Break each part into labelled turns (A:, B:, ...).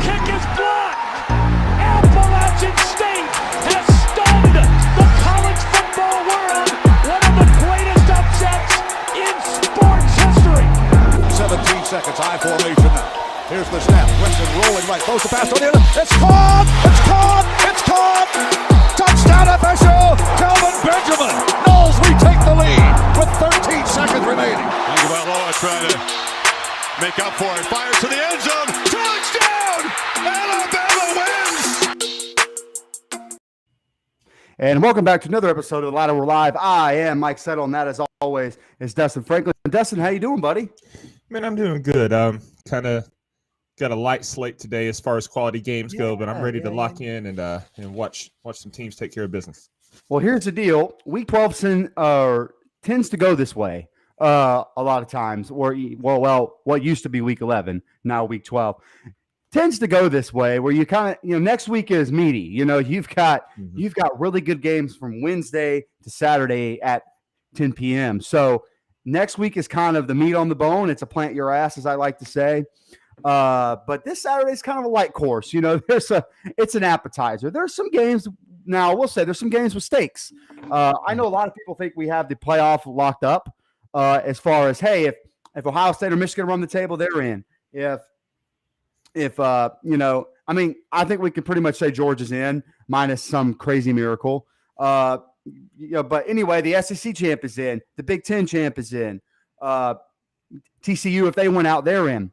A: kick is blocked. Appalachian State has stunned the college football world. One of the greatest upsets in sports history.
B: 17 seconds, high formation now. Here's the snap. Winston rolling right. Throws the pass on the end. It's caught! It's caught! It's caught! Touchdown official! Calvin Benjamin. Knowles retake the lead with 13 seconds remaining.
C: Tagovailoa trying to make up for it. Fires to the end zone. Touchdown! Alabama wins!
D: And welcome back to another episode of the Ladder We're Live. I am Mike Settle, and that, as always, is Dustin Franklin. Dustin, how you doing, buddy?
E: Man, I'm doing good. Kind of got a light slate today as far as quality games go, but I'm ready to lock in and watch some teams take care of business.
D: Well, here's the deal. Week 12 tends to go this way a lot of times. Or what used to be Week 11, now Week 12, tends to go this way where you kind of, next week is meaty. You've got really good games from Wednesday to Saturday at 10 p.m. So next week is kind of the meat on the bone. It's a plant your ass, as I like to say. But this Saturday is kind of a light course. It's an appetizer. There's some games now. We'll say there's some games with stakes. I know a lot of people think we have the playoff locked up. As far as, hey, if Ohio State or Michigan run the table, they're in. I think we can pretty much say Georgia's in, minus some crazy miracle. But anyway, the SEC champ is in. The Big Ten champ is in. TCU, if they went out, they're in.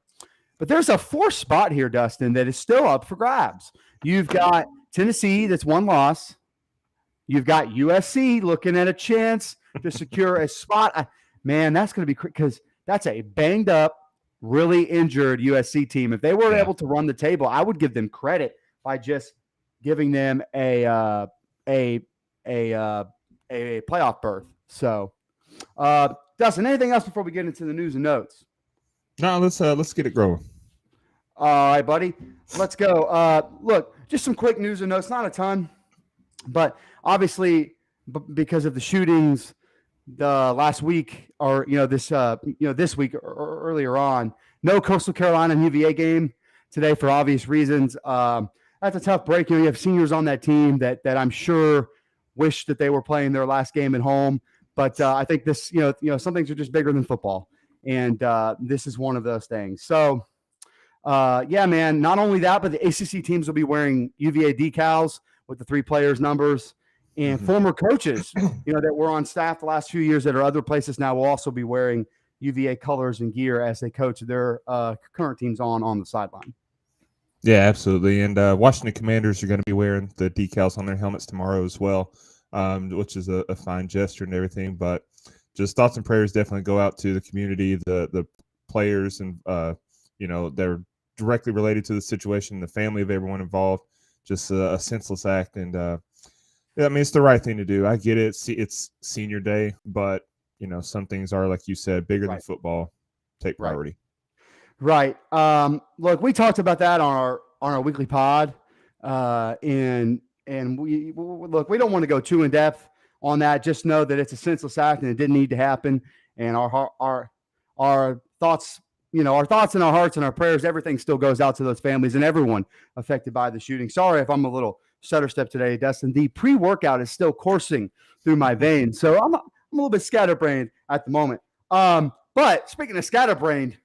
D: But there's a fourth spot here, Dustin, that is still up for grabs. You've got Tennessee, that's one loss. You've got USC looking at a chance to secure a spot. Man, that's going to be – because that's a banged-up, really injured USC team. If they were able to run the table, I would give them credit by just giving them a playoff berth. So, Dustin, anything else before we get into the news and notes?
E: No, let's get it growing.
D: All right, buddy. Let's go. Look, just some quick news and notes. Not a ton, but obviously because of the shootings the last week, or this week or earlier on, no Coastal Carolina and UVA game today for obvious reasons. That's a tough break. You have seniors on that team that I'm sure wish that they were playing their last game at home. But I think this, some things are just bigger than football. And this is one of those things. So, man, not only that, but the ACC teams will be wearing UVA decals with the 3 players' numbers. And former coaches, that were on staff the last few years that are other places now will also be wearing UVA colors and gear as they coach their current teams on the sideline.
E: Yeah, absolutely. And Washington Commanders are going to be wearing the decals on their helmets tomorrow as well, which is a fine gesture and everything. But just thoughts and prayers definitely go out to the community, the players, and they're directly related to the situation, the family of everyone involved. Just a senseless act, and it's the right thing to do. I get it; it's senior day, but some things are, like you said, bigger than football. Take priority.
D: Right. Look, we talked about that on our weekly pod, and we don't want to go too in depth on that. Just know that it's a senseless act and it didn't need to happen. And our thoughts, our thoughts and our hearts and our prayers, everything still goes out to those families and everyone affected by the shooting. Sorry if I'm a little stutter step today, Dustin. The pre-workout is still coursing through my veins, so I'm a little bit scatterbrained at the moment. But speaking of scatterbrained,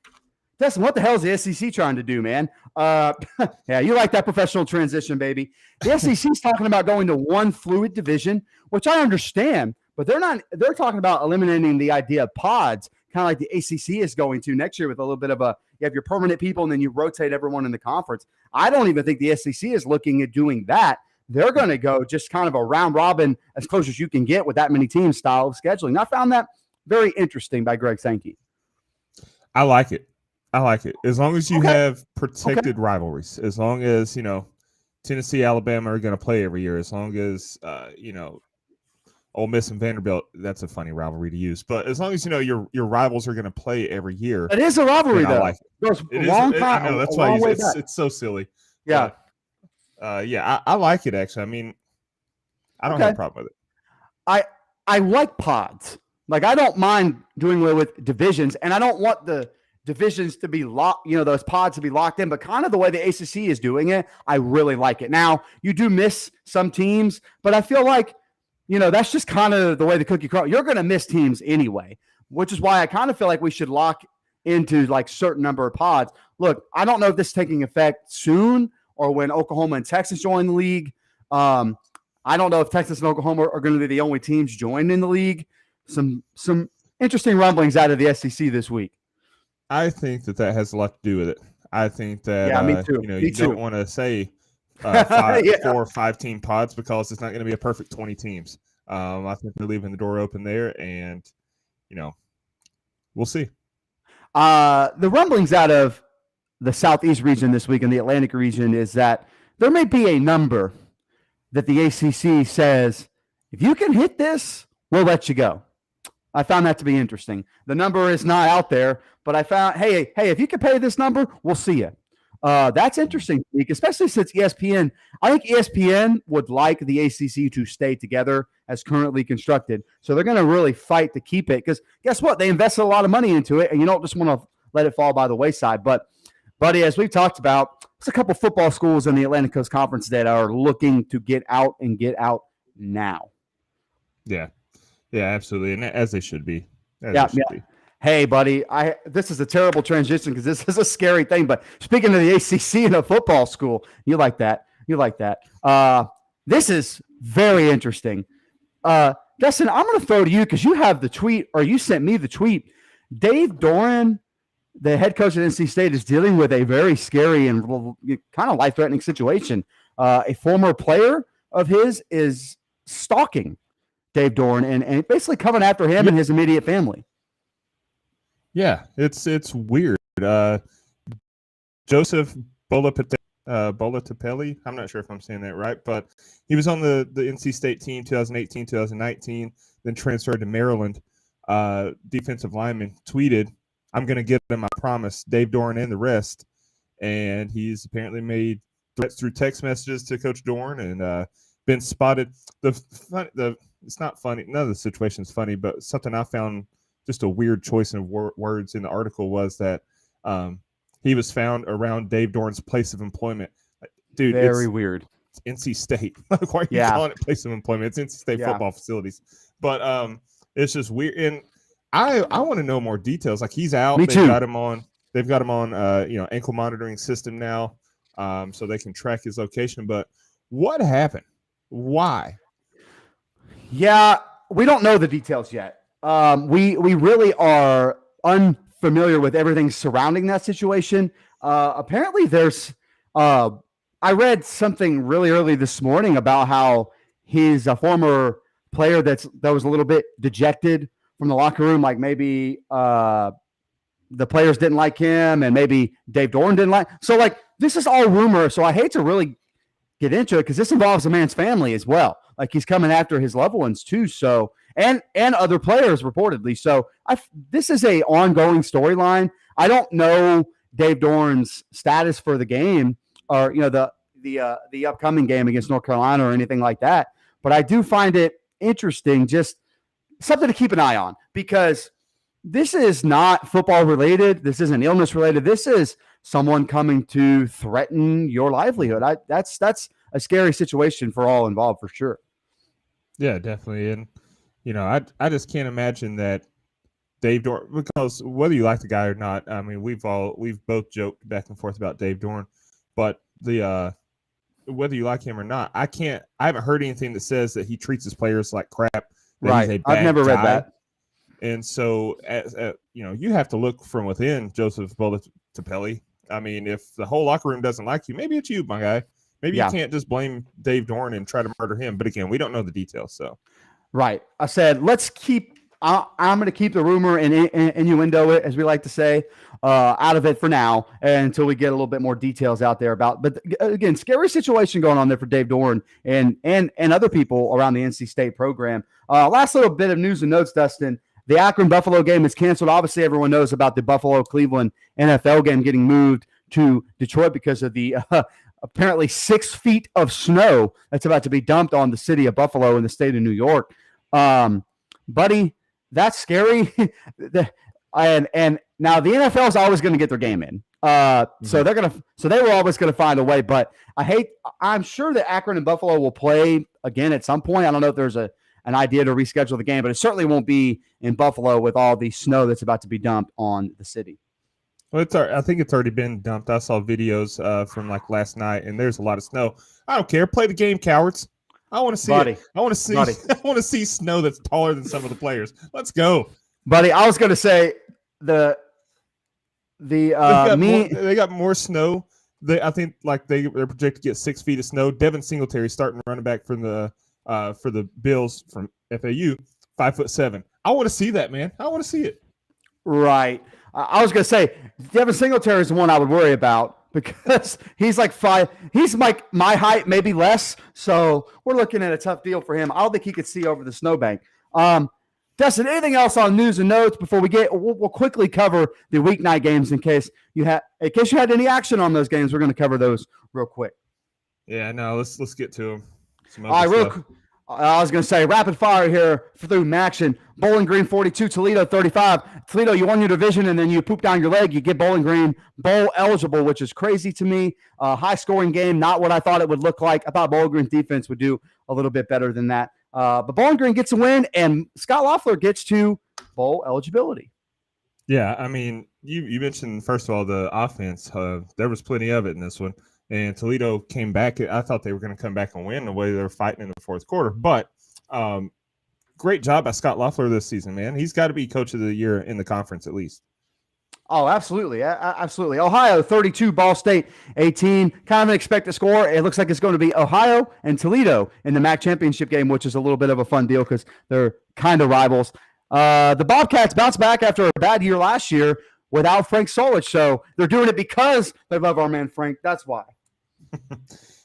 D: Dustin, what the hell is the SEC trying to do, man? Yeah, you like that professional transition, baby. The SEC is talking about going to one fluid division, which I understand, but they're not. They're talking about eliminating the idea of pods, kind of like the ACC is going to next year with a little bit of you have your permanent people and then you rotate everyone in the conference. I don't even think the SEC is looking at doing that. They're going to go just kind of a round robin, as close as you can get with that many teams style of scheduling. I found that very interesting by Greg Sankey.
E: I like it. As long as you have protected rivalries, as long as, Tennessee, Alabama are going to play every year, as long as, Ole Miss and Vanderbilt, that's a funny rivalry to use. But as long as, your rivals are going to play every year.
D: It is a rivalry, though.
E: I like it. I know, that's why it's so silly.
D: Yeah.
E: But, I like it, actually. I mean, I don't have a problem with
D: it. I like pods. Like, I don't mind doing away with divisions, and I don't want the divisions to be locked, those pods to be locked in, but kind of the way the ACC is doing it, I really like it. Now, you do miss some teams, but I feel like, that's just kind of the way the cookie crumbles. You're going to miss teams anyway, which is why I kind of feel like we should lock into like certain number of pods. Look, I don't know if this is taking effect soon or when Oklahoma and Texas join the league. I don't know if Texas and Oklahoma are going to be the only teams joined in the league. Some interesting rumblings out of the SEC this week.
E: I think that has a lot to do with it. I think that
D: me too.
E: You don't want to say 4 or 5 team pods because it's not going to be a perfect 20 teams. I think they're leaving the door open there, and we'll see.
D: The rumblings out of the Southeast region this week and the Atlantic region is that there may be a number that the ACC says, if you can hit this, we'll let you go. I found that to be interesting. The number is not out there, but I found, hey, if you can pay this number, we'll see you. That's interesting, especially since ESPN, I think ESPN would like the ACC to stay together as currently constructed. So they're going to really fight to keep it because guess what? They invested a lot of money into it, and you don't just want to let it fall by the wayside. But, buddy, as we've talked about, there's a couple football schools in the Atlantic Coast Conference that are looking to get out and get out now.
E: Yeah, absolutely, and as they should be. Be.
D: Hey, buddy, this is a terrible transition because this is a scary thing. But speaking of the ACC and a football school, you like that. This is very interesting. Dustin, I'm going to throw to you because you have the tweet, or you sent me the tweet. Dave Doran, the head coach at NC State, is dealing with a very scary and kind of life-threatening situation. A former player of his is stalking Dave Doran and basically coming after him and his immediate family.
E: Yeah, it's weird. Joseph Bolatapelli, I'm not sure if I'm saying that right, but he was on the NC State team 2018, 2019, then transferred to Maryland. Defensive lineman tweeted, "I'm going to get him, I promise, Dave Doran and the rest." And he's apparently made threats through text messages to Coach Doran and been spotted. It's not funny. None of the situation's funny, but something I found just a weird choice of words in the article was that he was found around Dave Doran's place of employment. Dude,
D: very weird.
E: It's NC State. Why are you calling it place of employment? It's NC State football facilities. But it's just weird. And I want to know more details. Like, he's out. They've got him on ankle monitoring system now, so they can track his location. But what happened? Why?
D: Yeah, we don't know the details yet. We really are unfamiliar with everything surrounding that situation. Apparently there's I read something really early this morning about how he's a former player that was a little bit dejected from the locker room, like maybe the players didn't like him and maybe Dave Doran didn't like. So like this is all rumor, so I hate to really get into it because this involves a man's family as well. Like, he's coming after his loved ones too. So and other players reportedly. So this is a ongoing storyline. I don't know Dave Doran's status for the game or the upcoming game against North Carolina or anything like that. But I do find it interesting, just something to keep an eye on, because this is not football related. This isn't illness related. This is someone coming to threaten your livelihood. That's a scary situation for all involved, for sure.
E: Yeah, definitely. And, I just can't imagine that Dave Doran, because whether you like the guy or not, I mean, we've both joked back and forth about Dave Doran, but whether you like him or not, I haven't heard anything that says that he treats his players like crap.
D: Right. I've never read that.
E: And so, you have to look from within, Joseph Bolatapelli. I mean, if the whole locker room doesn't like you, maybe it's you, my guy. Maybe you can't just blame Dave Doran and try to murder him. But again, we don't know the details. So,
D: right. I said, I'm going to keep the rumor and innuendo it, as we like to say, out of it for now until we get a little bit more details out there about. But again, scary situation going on there for Dave Doran and other people around the NC State program. Last little bit of news and notes, Dustin. The Akron-Buffalo game is canceled. Obviously, everyone knows about the Buffalo-Cleveland NFL game getting moved to Detroit because of the apparently 6 feet of snow that's about to be dumped on the city of Buffalo in the state of New York. Buddy, that's scary. And Now the NFL is always going to get their game in. So they were always going to find a way. But I'm sure that Akron and Buffalo will play again at some point. I don't know if there's an idea to reschedule the game, but it certainly won't be in Buffalo with all the snow that's about to be dumped on the city.
E: Well, I think it's already been dumped. I saw videos from like last night, and there's a lot of snow. I don't care. Play the game, cowards. I want to see it. I want to see.
D: Buddy.
E: I want to see snow that's taller than some of the players. Let's go,
D: buddy. I was going to say they
E: got more snow. I think like they're projected to get 6 feet of snow. Devin Singletary starting running back from the for the Bills from FAU, 5'7". I want to see that, man. I want to see it.
D: Right. I was going to say Devin Singletary is the one I would worry about because he's like 5. He's like my height, maybe less. So we're looking at a tough deal for him. I don't think he could see over the snowbank. Dustin, anything else on news and notes before we'll quickly cover the weeknight games in case you had any action on those games. We're going to cover those real quick.
E: Yeah, no, let's get to them.
D: All right, I was going to say rapid fire here through action. Bowling Green 42, Toledo 35. Toledo, you won your division and then you poop down your leg. You get Bowling Green bowl eligible, which is crazy to me. High scoring game, not what I thought it would look like. I thought Bowling Green defense would do a little bit better than that. But Bowling Green gets a win, and Scott Loeffler gets to bowl eligibility.
E: Yeah, I mean, you mentioned, first of all, the offense. There was plenty of it in this one. And Toledo came back. I thought they were going to come back and win the way they were fighting in the fourth quarter. But great job by Scott Loeffler this season, man. He's got to be coach of the year in the conference at least.
D: Oh, absolutely. Absolutely. Ohio 32, Ball State 18. Kind of an expected score. It looks like it's going to be Ohio and Toledo in the MAC championship game, which is a little bit of a fun deal because they're kind of rivals. The Bobcats bounced back after a bad year last year without Frank Solich. So they're doing it because they love our man Frank. That's why.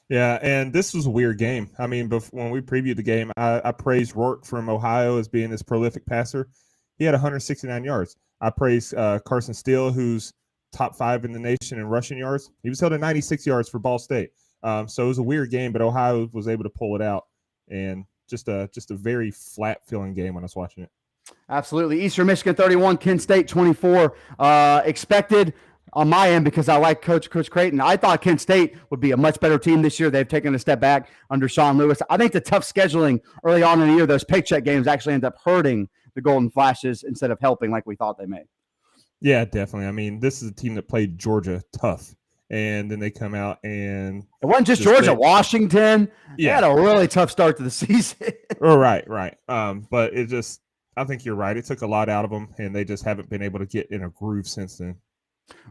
E: Yeah, and this was a weird game. I mean, when we previewed the game, I praised Rourke from Ohio as being this prolific passer. He had 169 yards. I praised Carson Steele, who's top 5 in the nation in rushing yards. He was held at 96 yards for Ball State. So it was a weird game, but Ohio was able to pull it out. And just a very flat-feeling game when I was watching it.
D: Absolutely. Eastern Michigan 31, Kent State 24. Expected on my end because I like Coach Creighton. I thought Kent State would be a much better team this year. They've taken a step back under Sean Lewis. I think the tough scheduling early on in the year, those paycheck games actually end up hurting the Golden Flashes instead of helping like we thought they may.
E: Yeah, definitely. I mean, this is a team that played Georgia tough, and then they come out and
D: it wasn't just Georgia. Washington, yeah, had a really tough start to the season.
E: Right. But it just, I think you're right. It took a lot out of them, and they just haven't been able to get in a groove since then.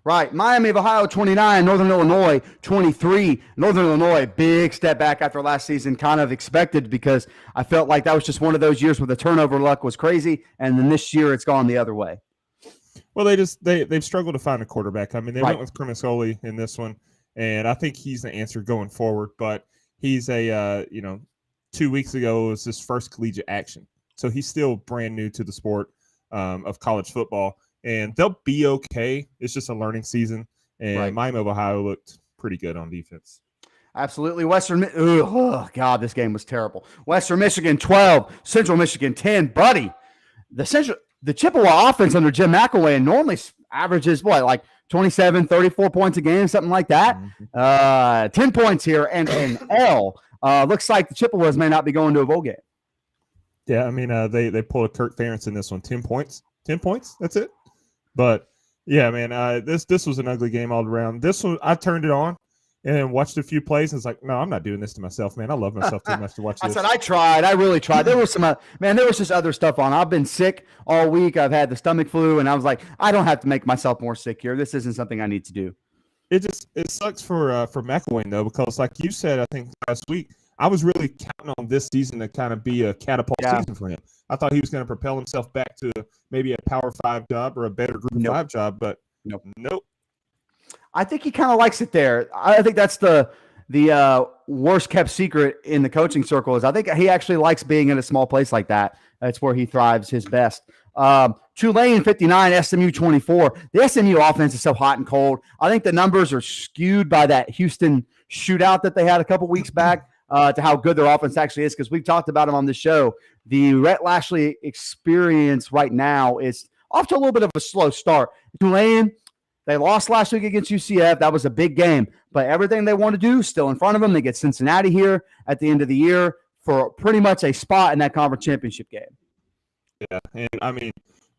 D: Right. Miami of Ohio, 29. Northern Illinois, 23. Northern Illinois, big step back after last season, kind of expected because I felt like that was just one of those years where the turnover luck was crazy, and then this year it's gone the other way.
E: Well, they've struggled to find a quarterback. I mean, they went with Cremasoli in this one, and I think he's the answer going forward, but he's 2 weeks ago was his first collegiate action. So he's still brand new to the sport of college football. And they'll be okay. It's just a learning season. And Miami of Ohio looked pretty good on defense.
D: Absolutely. Oh, God, this game was terrible. Western Michigan, 12. Central Michigan, 10. Buddy, the Chippewa offense under Jim McElwain normally averages, like 27, 34 points a game, something like that. 10 points here. And L. Looks like the Chippewas may not be going to a bowl game.
E: Yeah, I mean, they pulled a Kirk Ferentz in this one. 10 points. 10 points. That's it. But yeah, man, this was an ugly game all around. This one, I turned it on and watched a few plays, and it's like, no, I'm not doing this to myself, man. I love myself too much to watch this.
D: I said I tried. I really tried. There was some, there was just other stuff on. I've been sick all week. I've had the stomach flu, and I was like, I don't have to make myself more sick here. This isn't something I need to do.
E: It sucks for McElwain though, because like you said, I think last week, I was really counting on this season to kind of be a catapult season for him. I thought he was going to propel himself back to maybe a Power 5 job or a better Group 5 job, but nope.
D: I think he kind of likes it there. I think that's the worst kept secret in the coaching circle is I think he actually likes being in a small place like that. That's where he thrives his best. Tulane 59, SMU 24. The SMU offense is so hot and cold. I think the numbers are skewed by that Houston shootout that they had a couple weeks back. To how good their offense actually is, because we've talked about them on the show. The Rhett Lashley experience right now is off to a little bit of a slow start. Tulane, they lost last week against UCF. That was a big game. But everything they want to do still in front of them. They get Cincinnati here at the end of the year for pretty much a spot in that conference championship game.
E: Yeah, and I mean,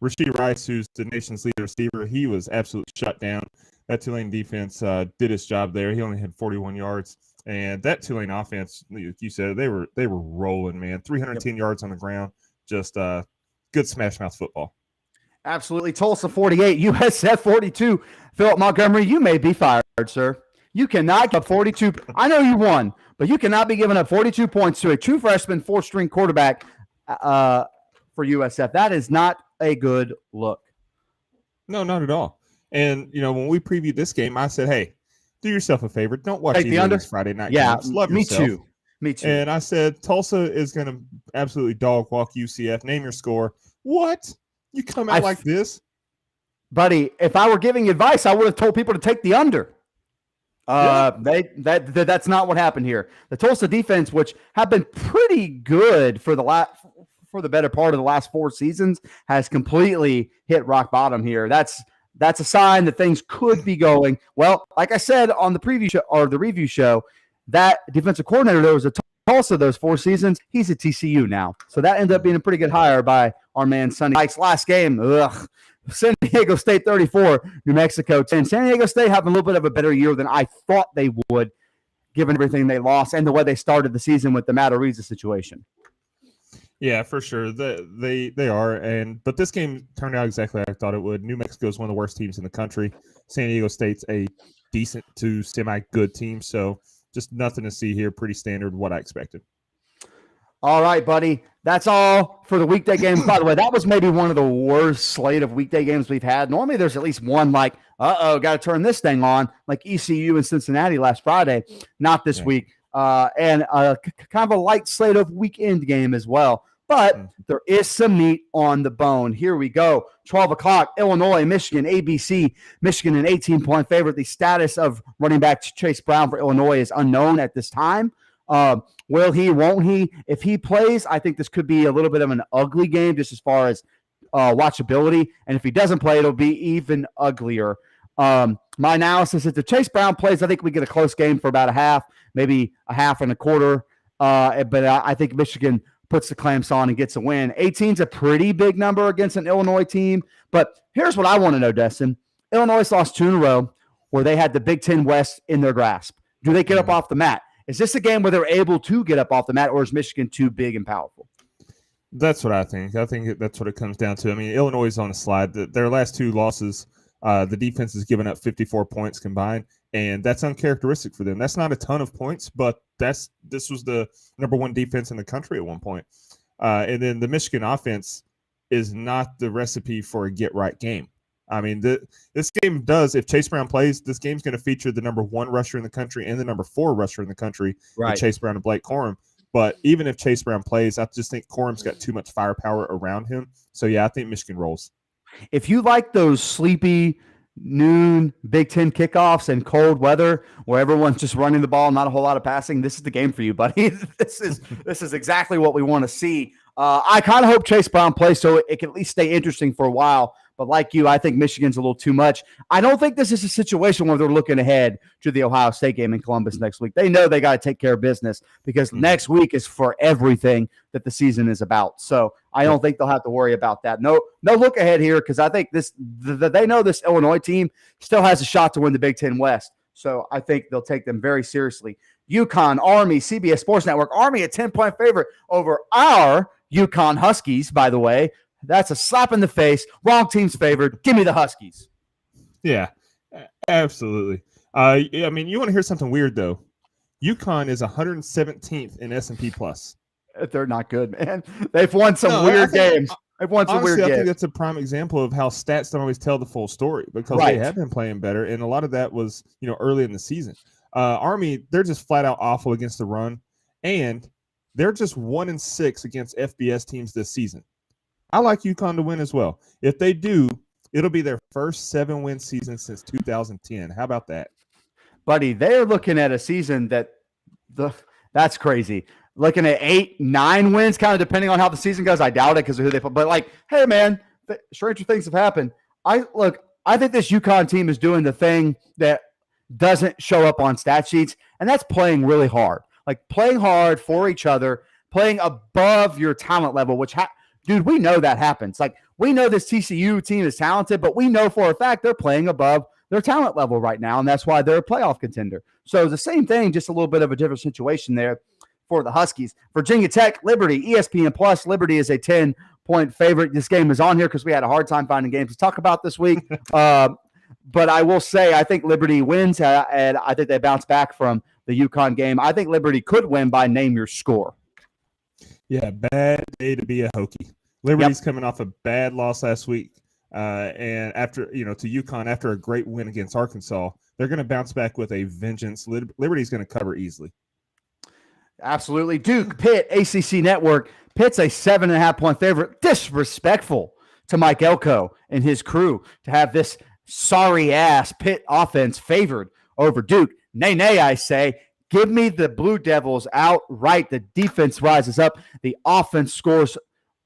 E: Rashee Rice, who's the nation's leading receiver, he was absolutely shut down. That Tulane defense did its job there. He only had 41 yards. And that Tulane offense, like you said, they were rolling, man. 310 yards on the ground. Just good smash mouth football.
D: Absolutely. Tulsa 48, USF 42. Philip Montgomery, you may be fired, sir. You cannot give up 42. I know you won, but you cannot be giving up 42 points to a true freshman, fourth-string quarterback for USF. That is not a good look.
E: No, not at all. And, when we previewed this game, I said, hey, do yourself a favor. Don't watch
D: Take the under
E: these Friday night
D: yeah,
E: games. Love
D: me
E: yourself.
D: too. Me too.
E: And I said, Tulsa is going to absolutely dog walk UCF. Name your score. What? You come out like this?
D: Buddy, if I were giving advice, I would have told people to take the under. That's not what happened here. The Tulsa defense, which have been pretty good for the better part of the last 4 seasons, has completely hit rock bottom here. That's a sign that things could be going well. Like I said on the preview show or the review show, that defensive coordinator there was a Tulsa those 4 seasons. He's at TCU now, so that ended up being a pretty good hire by our man Sonny Dykes. Last game, San Diego State 34, New Mexico 10. San Diego State having a little bit of a better year than I thought they would, given everything they lost and the way they started the season with the Matt Ariza situation.
E: Yeah, for sure. They are. But this game turned out exactly like I thought it would. New Mexico is one of the worst teams in the country. San Diego State's a decent to semi-good team. So just nothing to see here. Pretty standard what I expected.
D: All right, buddy. That's all for the weekday games. By the way, that was maybe one of the worst slate of weekday games we've had. Normally there's at least one like, got to turn this thing on, like ECU and Cincinnati last Friday. Not this week. And kind of a light slate of weekend game as well. But there is some meat on the bone. Here we go. 12 o'clock, Illinois, Michigan, ABC. Michigan, an 18-point favorite. The status of running back Chase Brown for Illinois is unknown at this time. Will he, won't he? If he plays, I think this could be a little bit of an ugly game just as far as watchability. And if he doesn't play, it'll be even uglier. My analysis is if Chase Brown plays, I think we get a close game for about a half, maybe a half and a quarter. But I think Michigan puts the clamps on and gets a win. 18's a pretty big number against an Illinois team. But here's what I want to know, Dustin. Illinois lost 2 in a row where they had the Big Ten West in their grasp. Do they get up off the mat? Is this a game where they're able to get up off the mat, or is Michigan too big and powerful?
E: That's what I think. I think that's what it comes down to. I mean, Illinois is on a slide. Their last 2 losses, the defense has given up 54 points combined, and that's uncharacteristic for them. That's not a ton of points, but this was the number 1 defense in the country at one point. And then the Michigan offense is not the recipe for a get-right game. I mean, this game does, if Chase Brown plays, this game's going to feature the number 1 rusher in the country and the number 4 rusher in the country, right, Chase Brown and Blake Corum. But even if Chase Brown plays, I just think Corum's got too much firepower around him. So, yeah, I think Michigan rolls. If
D: you like those sleepy noon Big Ten kickoffs and cold weather where everyone's just running the ball, not a whole lot of passing, this is the game for you, buddy. This is exactly what we want to see. I kind of hope Chase Brown plays so it can at least stay interesting for a while. But like you, I think Michigan's a little too much. I don't think this is a situation where they're looking ahead to the Ohio State game in Columbus next week. They know they got to take care of business because next week is for everything that the season is about. So I don't think they'll have to worry about that. No look ahead here because I think they know this Illinois team still has a shot to win the Big Ten West. So I think they'll take them very seriously. UConn, Army, CBS Sports Network. Army a 10-point favorite over our UConn Huskies, by the way. That's a slap in the face. Wrong team's favored. Give me the Huskies.
E: Yeah, absolutely. I mean, you want to hear something weird, though. UConn is 117th in S&P Plus.
D: They're not good, man. They've won some weird games. They've won some weird games.
E: I think that's a prime example of how stats don't always tell the full story because they have been playing better, and a lot of that was, early in the season. Army, they're just flat out awful against the run, and they're just 1-6 against FBS teams this season. I like UConn to win as well. If they do, it'll be their first 7-win season since 2010. How about that?
D: Buddy, they're looking at a season that's crazy. Looking at 8-9 wins, kind of depending on how the season goes. I doubt it because of who they put. But hey, man, stranger things have happened. I think this UConn team is doing the thing that doesn't show up on stat sheets, and that's playing really hard. Like playing hard for each other, playing above your talent level, which dude, we know that happens. Like we know this TCU team is talented, but we know for a fact they're playing above their talent level right now, and that's why they're a playoff contender. So the same thing, just a little bit of a different situation there for the Huskies. Virginia Tech, Liberty, ESPN Plus. Liberty is a 10-point favorite. This game is on here because we had a hard time finding games to talk about this week. But I will say I think Liberty wins, and I think they bounce back from the UConn game. I think Liberty could win by name your score.
E: Yeah, bad day to be a Hokie. Liberty's coming off a bad loss last week. And after, to UConn, after a great win against Arkansas, they're going to bounce back with a vengeance. Liberty's going to cover easily.
D: Absolutely. Duke, Pitt, ACC Network. Pitt's a 7.5-point favorite. Disrespectful to Mike Elko and his crew to have this sorry-ass Pitt offense favored over Duke. Nay, I say. Give me the Blue Devils outright. The defense rises up. The offense scores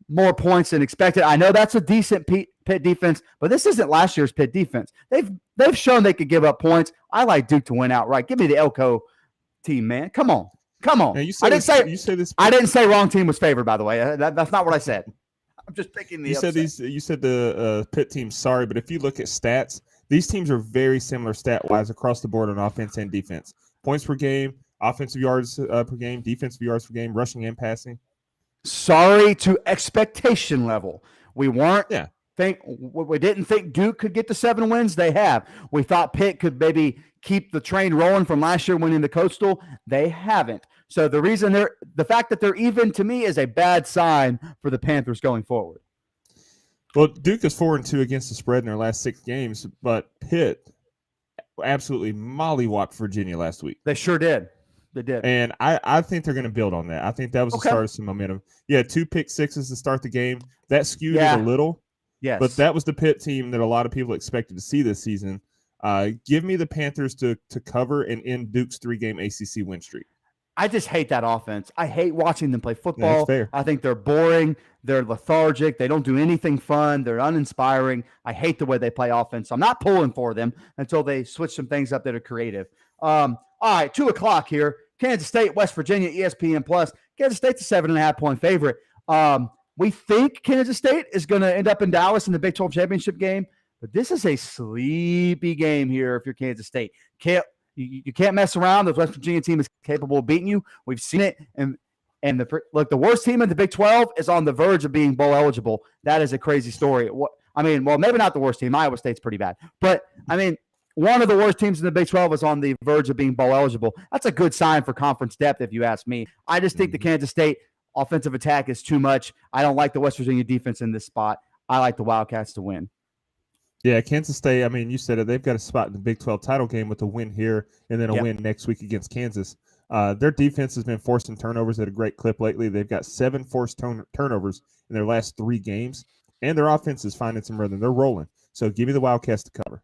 D: more points than expected. I know that's a decent Pitt defense, but this isn't last year's Pitt defense. They've shown they could give up points. I like Duke to win outright. Give me the Elko team, man. Come on.
E: Now, I
D: didn't say wrong team was favored, by the way. That's not what I said. I'm just picking the upset.
E: You said the Pitt team's sorry, but if you look at stats, these teams are very similar stat-wise across the board on offense and defense. Points per game, offensive yards per game, defensive yards per game, rushing and passing.
D: Sorry to expectation level. We didn't think Duke could get to 7 wins. They have. We thought Pitt could maybe keep the train rolling from last year winning the Coastal. They haven't. So the fact that they're even to me is a bad sign for the Panthers going forward.
E: Well, Duke is 4-2 against the spread in their last 6 games, but Pitt absolutely mollywopped Virginia last week.
D: They sure did. They did.
E: And I think they're going to build on that. I think that was the start of some momentum. Yeah, 2 pick sixes to start the game. That skewed it a little.
D: Yes.
E: But that was the Pitt team that a lot of people expected to see this season. Give me the Panthers to cover and end Duke's 3-game ACC win streak.
D: I just hate that offense. I hate watching them play football.
E: That's fair.
D: I think they're boring. They're lethargic. They don't do anything fun. They're uninspiring. I hate the way they play offense. I'm not pulling for them until they switch some things up that are creative. All right, 2 o'clock here. Kansas State, West Virginia, ESPN Plus. Kansas State's a 7.5-point favorite. We think Kansas State is going to end up in Dallas in the Big 12 championship game, but this is a sleepy game here if you're Kansas State. You can't mess around. The West Virginia team is capable of beating you. We've seen it. And the worst team in the Big 12 is on the verge of being bowl eligible. That is a crazy story. Maybe not the worst team. Iowa State's pretty bad. But, one of the worst teams in the Big 12 is on the verge of being bowl eligible. That's a good sign for conference depth, if you ask me. I just think the Kansas State offensive attack is too much. I don't like the West Virginia defense in this spot. I like the Wildcats to win.
E: Yeah, Kansas State, you said it. They've got a spot in the Big 12 title game with a win here and then a win next week against Kansas. Their defense has been forcing turnovers at a great clip lately. They've got 7 forced turnovers in their last 3 games, and their offense is finding some rhythm. They're rolling. So give me the Wildcats to cover.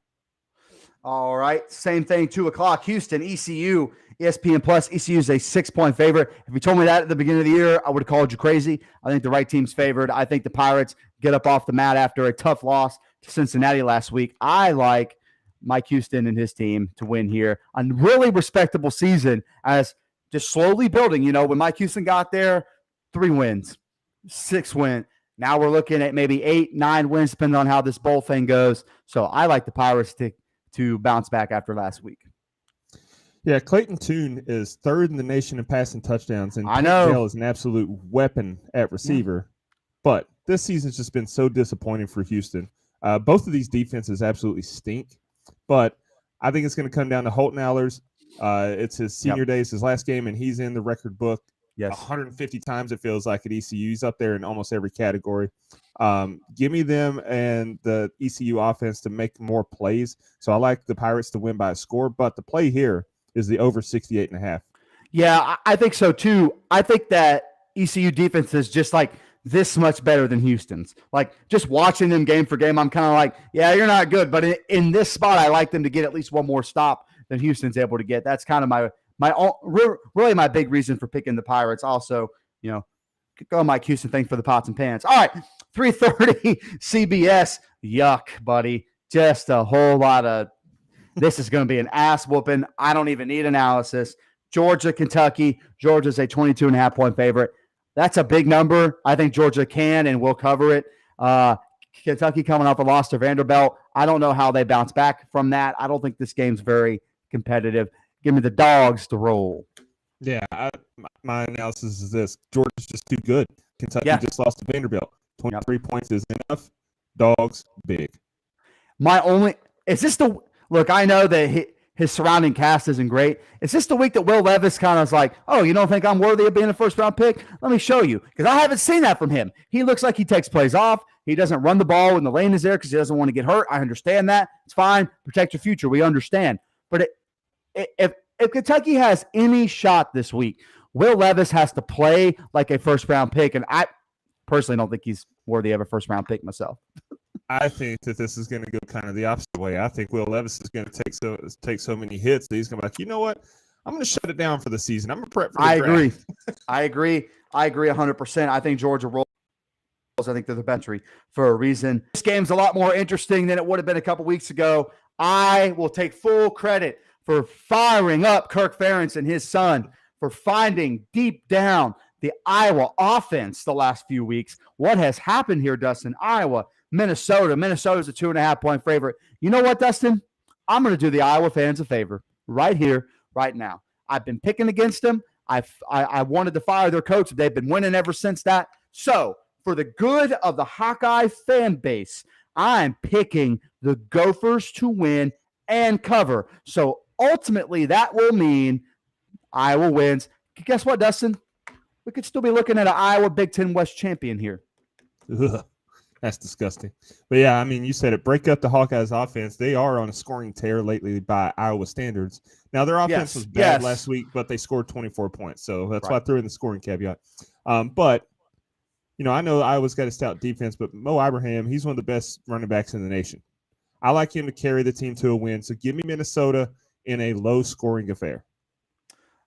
D: All right, same thing, 2 o'clock. Houston, ECU, ESPN Plus. ECU is a 6-point favorite. If you told me that at the beginning of the year, I would have called you crazy. I think the right team's favored. I think the Pirates get up off the mat after a tough loss to Cincinnati last week. I like Mike Houston and his team to win here. A really respectable season as just slowly building. When Mike Houston got there, 3 wins, 6 wins. Now we're looking at maybe 8, 9 wins, depending on how this bowl thing goes. So I like the Pirates to bounce back after last week.
E: Yeah, Clayton Tune is 3rd in the nation in passing touchdowns, and
D: I know
E: Bell is an absolute weapon at receiver. But this season's just been so disappointing for Houston. Both of these defenses absolutely stink, but I think it's going to come down to Holton Allers. It's his senior day, it's his last game, and he's in the record book.
D: Yes.
E: 150 times it feels like at ECU. He's up there in almost every category. Give me them and the ECU offense to make more plays. So I like the Pirates to win by a score, but the play here is the over 68.5.
D: Yeah, I think so too. I think that ECU defense is just like this much better than Houston's. Like just watching them game for game, I'm kind of like, yeah, you're not good. But in this spot, I like them to get at least one more stop than Houston's able to get. That's kind of really my big reason for picking the Pirates. Also, go Mike Houston. Thanks for the pots and pans. All right, 3:30 CBS. Yuck, buddy. Just a whole lot of this is going to be an ass whooping. I don't even need analysis. Georgia, Kentucky. Georgia's a 22.5-point favorite. That's a big number. I think Georgia can and will cover it. Kentucky coming off a loss to Vanderbilt. I don't know how they bounce back from that. I don't think this game's very competitive. Give me the dogs to roll.
E: Yeah, my analysis is this. Georgia's just too good. Kentucky just lost to Vanderbilt. 23 points is enough. Dogs, big. Look, I know that his surrounding cast isn't great. Is this the week that Will Levis kind of is like, oh, you don't think I'm worthy of being a first-round pick? Let me show you, because I haven't seen that from him. He looks like he takes plays off. He doesn't run the ball when the lane is there because he doesn't want to get hurt. I understand that. It's fine. Protect your future. We understand. But if Kentucky has any shot this week, Will Levis has to play like a first-round pick, and I personally don't think he's worthy of a first-round pick myself. I think that this is going to go kind of the opposite way. I think Will Levis is going to take so many hits that he's going to be like, you know what? I'm going to shut it down for the season. I'm going to prep for the draft.
D: I agree 100%. I think Georgia rolls. I think they're the country for a reason. This game's a lot more interesting than it would have been a couple weeks ago. I will take full credit for firing up Kirk Ferentz and his son for finding deep down the Iowa offense the last few weeks. What has happened here, Dustin? Iowa, Minnesota. Minnesota's a 2.5-point favorite. You know what, Dustin? I'm going to do the Iowa fans a favor right here, right now. I've been picking against them. I wanted to fire their coach. They've been winning ever since that. So, for the good of the Hawkeye fan base, I'm picking the Gophers to win and cover. So, ultimately, that will mean Iowa wins. Guess what, Dustin? We could still be looking at an Iowa Big Ten West champion here.
E: Ugh. That's disgusting. But yeah, I mean, you said it. Break up the Hawkeyes offense. They are on a scoring tear lately by Iowa standards. Now, their offense was bad last week, but they scored 24 points. So that's why I threw in the scoring caveat. But, you know, I know Iowa's got a stout defense, but Mo Ibrahim, he's one of the best running backs in the nation. I like him to carry the team to a win. So give me Minnesota in a low-scoring affair.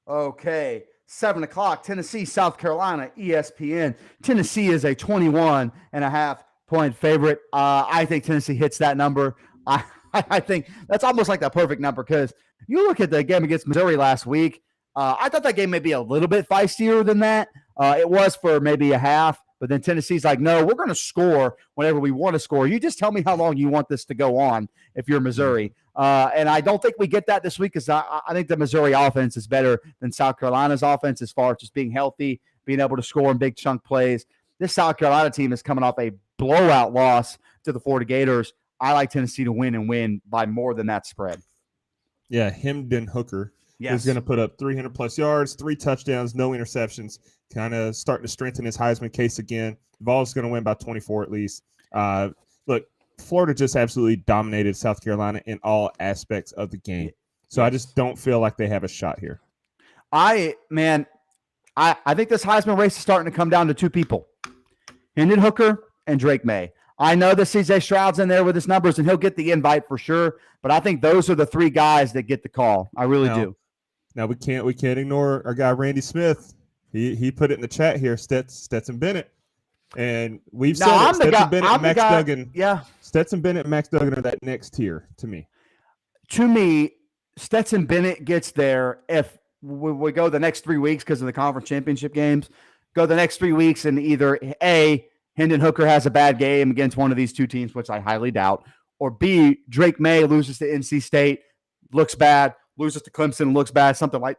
D: Okay. 7 o'clock, Tennessee, South Carolina, ESPN. Tennessee is a 21.5-point favorite. I think Tennessee hits that number. I think that's almost like the perfect number because you look at the game against Missouri last week. I thought that game may be a little bit feistier than that. It was for maybe a half, but then Tennessee's like, no, we're going to score whenever we want to score. You just tell me how long you want this to go on if you're Missouri. And I don't think we get that this week because I think the Missouri offense is better than South Carolina's offense as far as just being healthy, being able to score in big chunk plays. This South Carolina team is coming off a blowout loss to the Florida Gators. I like Tennessee to win and win by more than that spread.
E: Yeah, Hendon Hooker is going to put up 300-plus yards, 3 touchdowns, no interceptions, kind of starting to strengthen his Heisman case again. Vols going to win by 24 at least. Look, Florida just absolutely dominated South Carolina in all aspects of the game. So I just don't feel like they have a shot here.
D: I think this Heisman race is starting to come down to 2 people, Hendon Hooker and Drake May. I know that CJ Stroud's in there with his numbers, and he'll get the invite for sure. But I think those are the 3 guys that get the call. I really do.
E: Now we can't ignore our guy Randy Smith. He put it in the chat here. Stetson Bennett, and we've said Stetson Bennett and Max Duggan. Yeah, Stetson Bennett and Max Duggan are that next tier to me.
D: To me, Stetson Bennett gets there if we go the next 3 weeks because of the conference championship games. Go the next 3 weeks and either A, Hendon Hooker has a bad game against one of these 2 teams, which I highly doubt, or B, Drake May loses to NC State, looks bad, loses to Clemson, looks bad, something like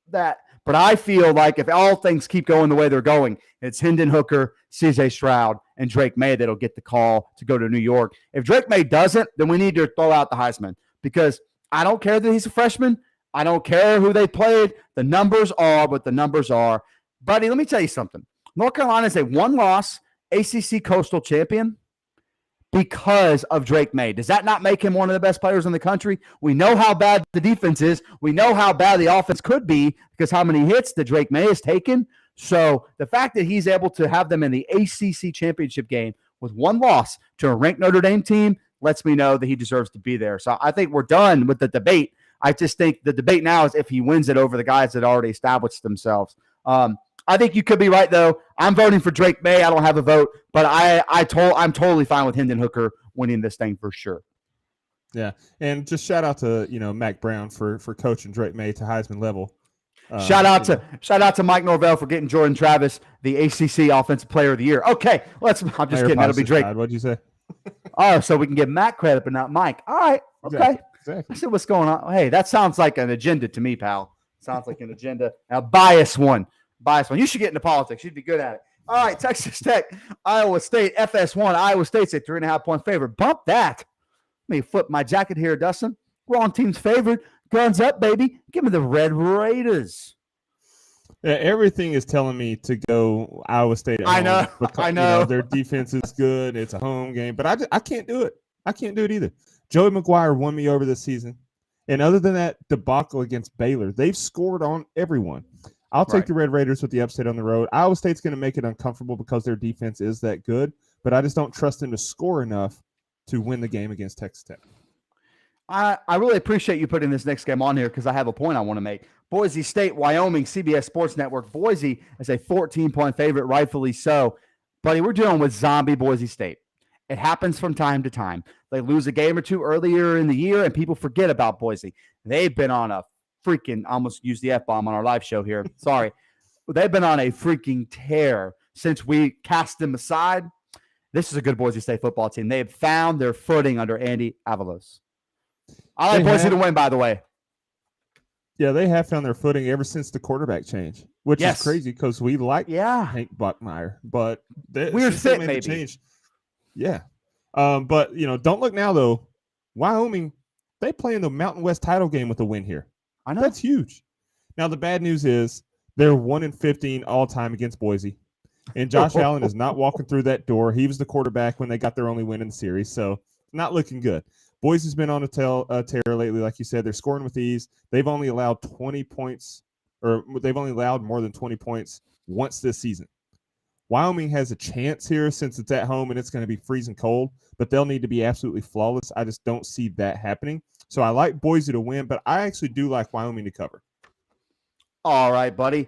D: that. But I feel like if all things keep going the way they're going, it's Hendon Hooker, CJ Stroud, and Drake May that'll get the call to go to New York. If Drake May doesn't, then we need to throw out the Heisman because I don't care that he's a freshman. I don't care who they played. The numbers are what the numbers are. Buddy, let me tell you something. North Carolina is a 1-loss ACC Coastal champion because of Drake May. Does that not make him one of the best players in the country? We know how bad the defense is. We know how bad the offense could be because how many hits that Drake May has taken. So the fact that he's able to have them in the ACC championship game with 1 loss to a ranked Notre Dame team lets me know that he deserves to be there. So I think we're done with the debate. I just think the debate now is if he wins it over the guys that already established themselves. I think you could be right, though. I'm voting for Drake May. I don't have a vote, but I'm totally fine with Hendon Hooker winning this thing for sure.
E: Yeah, and just shout out to Mac Brown for coaching Drake May to Heisman level.
D: Shout out to Mike Norvell for getting Jordan Travis the ACC Offensive Player of the Year. Okay, I'm just kidding. That'll be Drake.
E: What'd you say?
D: Oh, so we can give Mac credit, but not Mike. All right, okay.
E: Exactly.
D: I see what's going on. Hey, that sounds like an agenda to me, pal. Sounds like an agenda. A biased one. You should get into politics. You'd be good at it. All right, Texas Tech, Iowa State, FS1. Iowa State's a 3.5-point favorite. Bump that. Let me flip my jacket here, Dustin. Wrong team's favorite. Guns up, baby. Give me the Red Raiders.
E: Yeah, everything is telling me to go Iowa State.
D: I know. I know.
E: Their defense is good. It's a home game, but I can't do it. I can't do it either. Joey McGuire won me over this season. And other than that debacle against Baylor, they've scored on everyone. I'll take the Red Raiders with the upset on the road. Iowa State's going to make it uncomfortable because their defense is that good, but I just don't trust them to score enough to win the game against Texas Tech.
D: I really appreciate you putting this next game on here because I have a point I want to make. Boise State, Wyoming, CBS Sports Network. Boise is a 14-point favorite, rightfully so. Buddy, we're dealing with zombie Boise State. It happens from time to time. They lose a game or two earlier in the year, and people forget about Boise. They've been on a freaking, almost used the F-bomb on our live show here. Sorry. They've been on a freaking tear since we cast them aside. This is a good Boise State football team. They have found their footing under Andy Avalos. I like Boise to win, by the way.
E: Yeah, they have found their footing ever since the quarterback change, which is crazy because we like Hank Buckmeyer, but
D: weird fit maybe.
E: Change. Yeah, but don't look now though. Wyoming, they play in the Mountain West title game with a win here.
D: I know
E: that's huge. Now the bad news is they're 1-15 all time against Boise, and Josh Allen is not walking through that door. He was the quarterback when they got their only win in the series, so not looking good. Boise's been on a tear lately, like you said. They're scoring with ease. They've only allowed 20 points, or they've only allowed more than 20 points once this season. Wyoming has a chance here since it's at home and it's going to be freezing cold, but they'll need to be absolutely flawless. I just don't see that happening. So I like Boise to win, but I actually do like Wyoming to cover. All
D: right, buddy.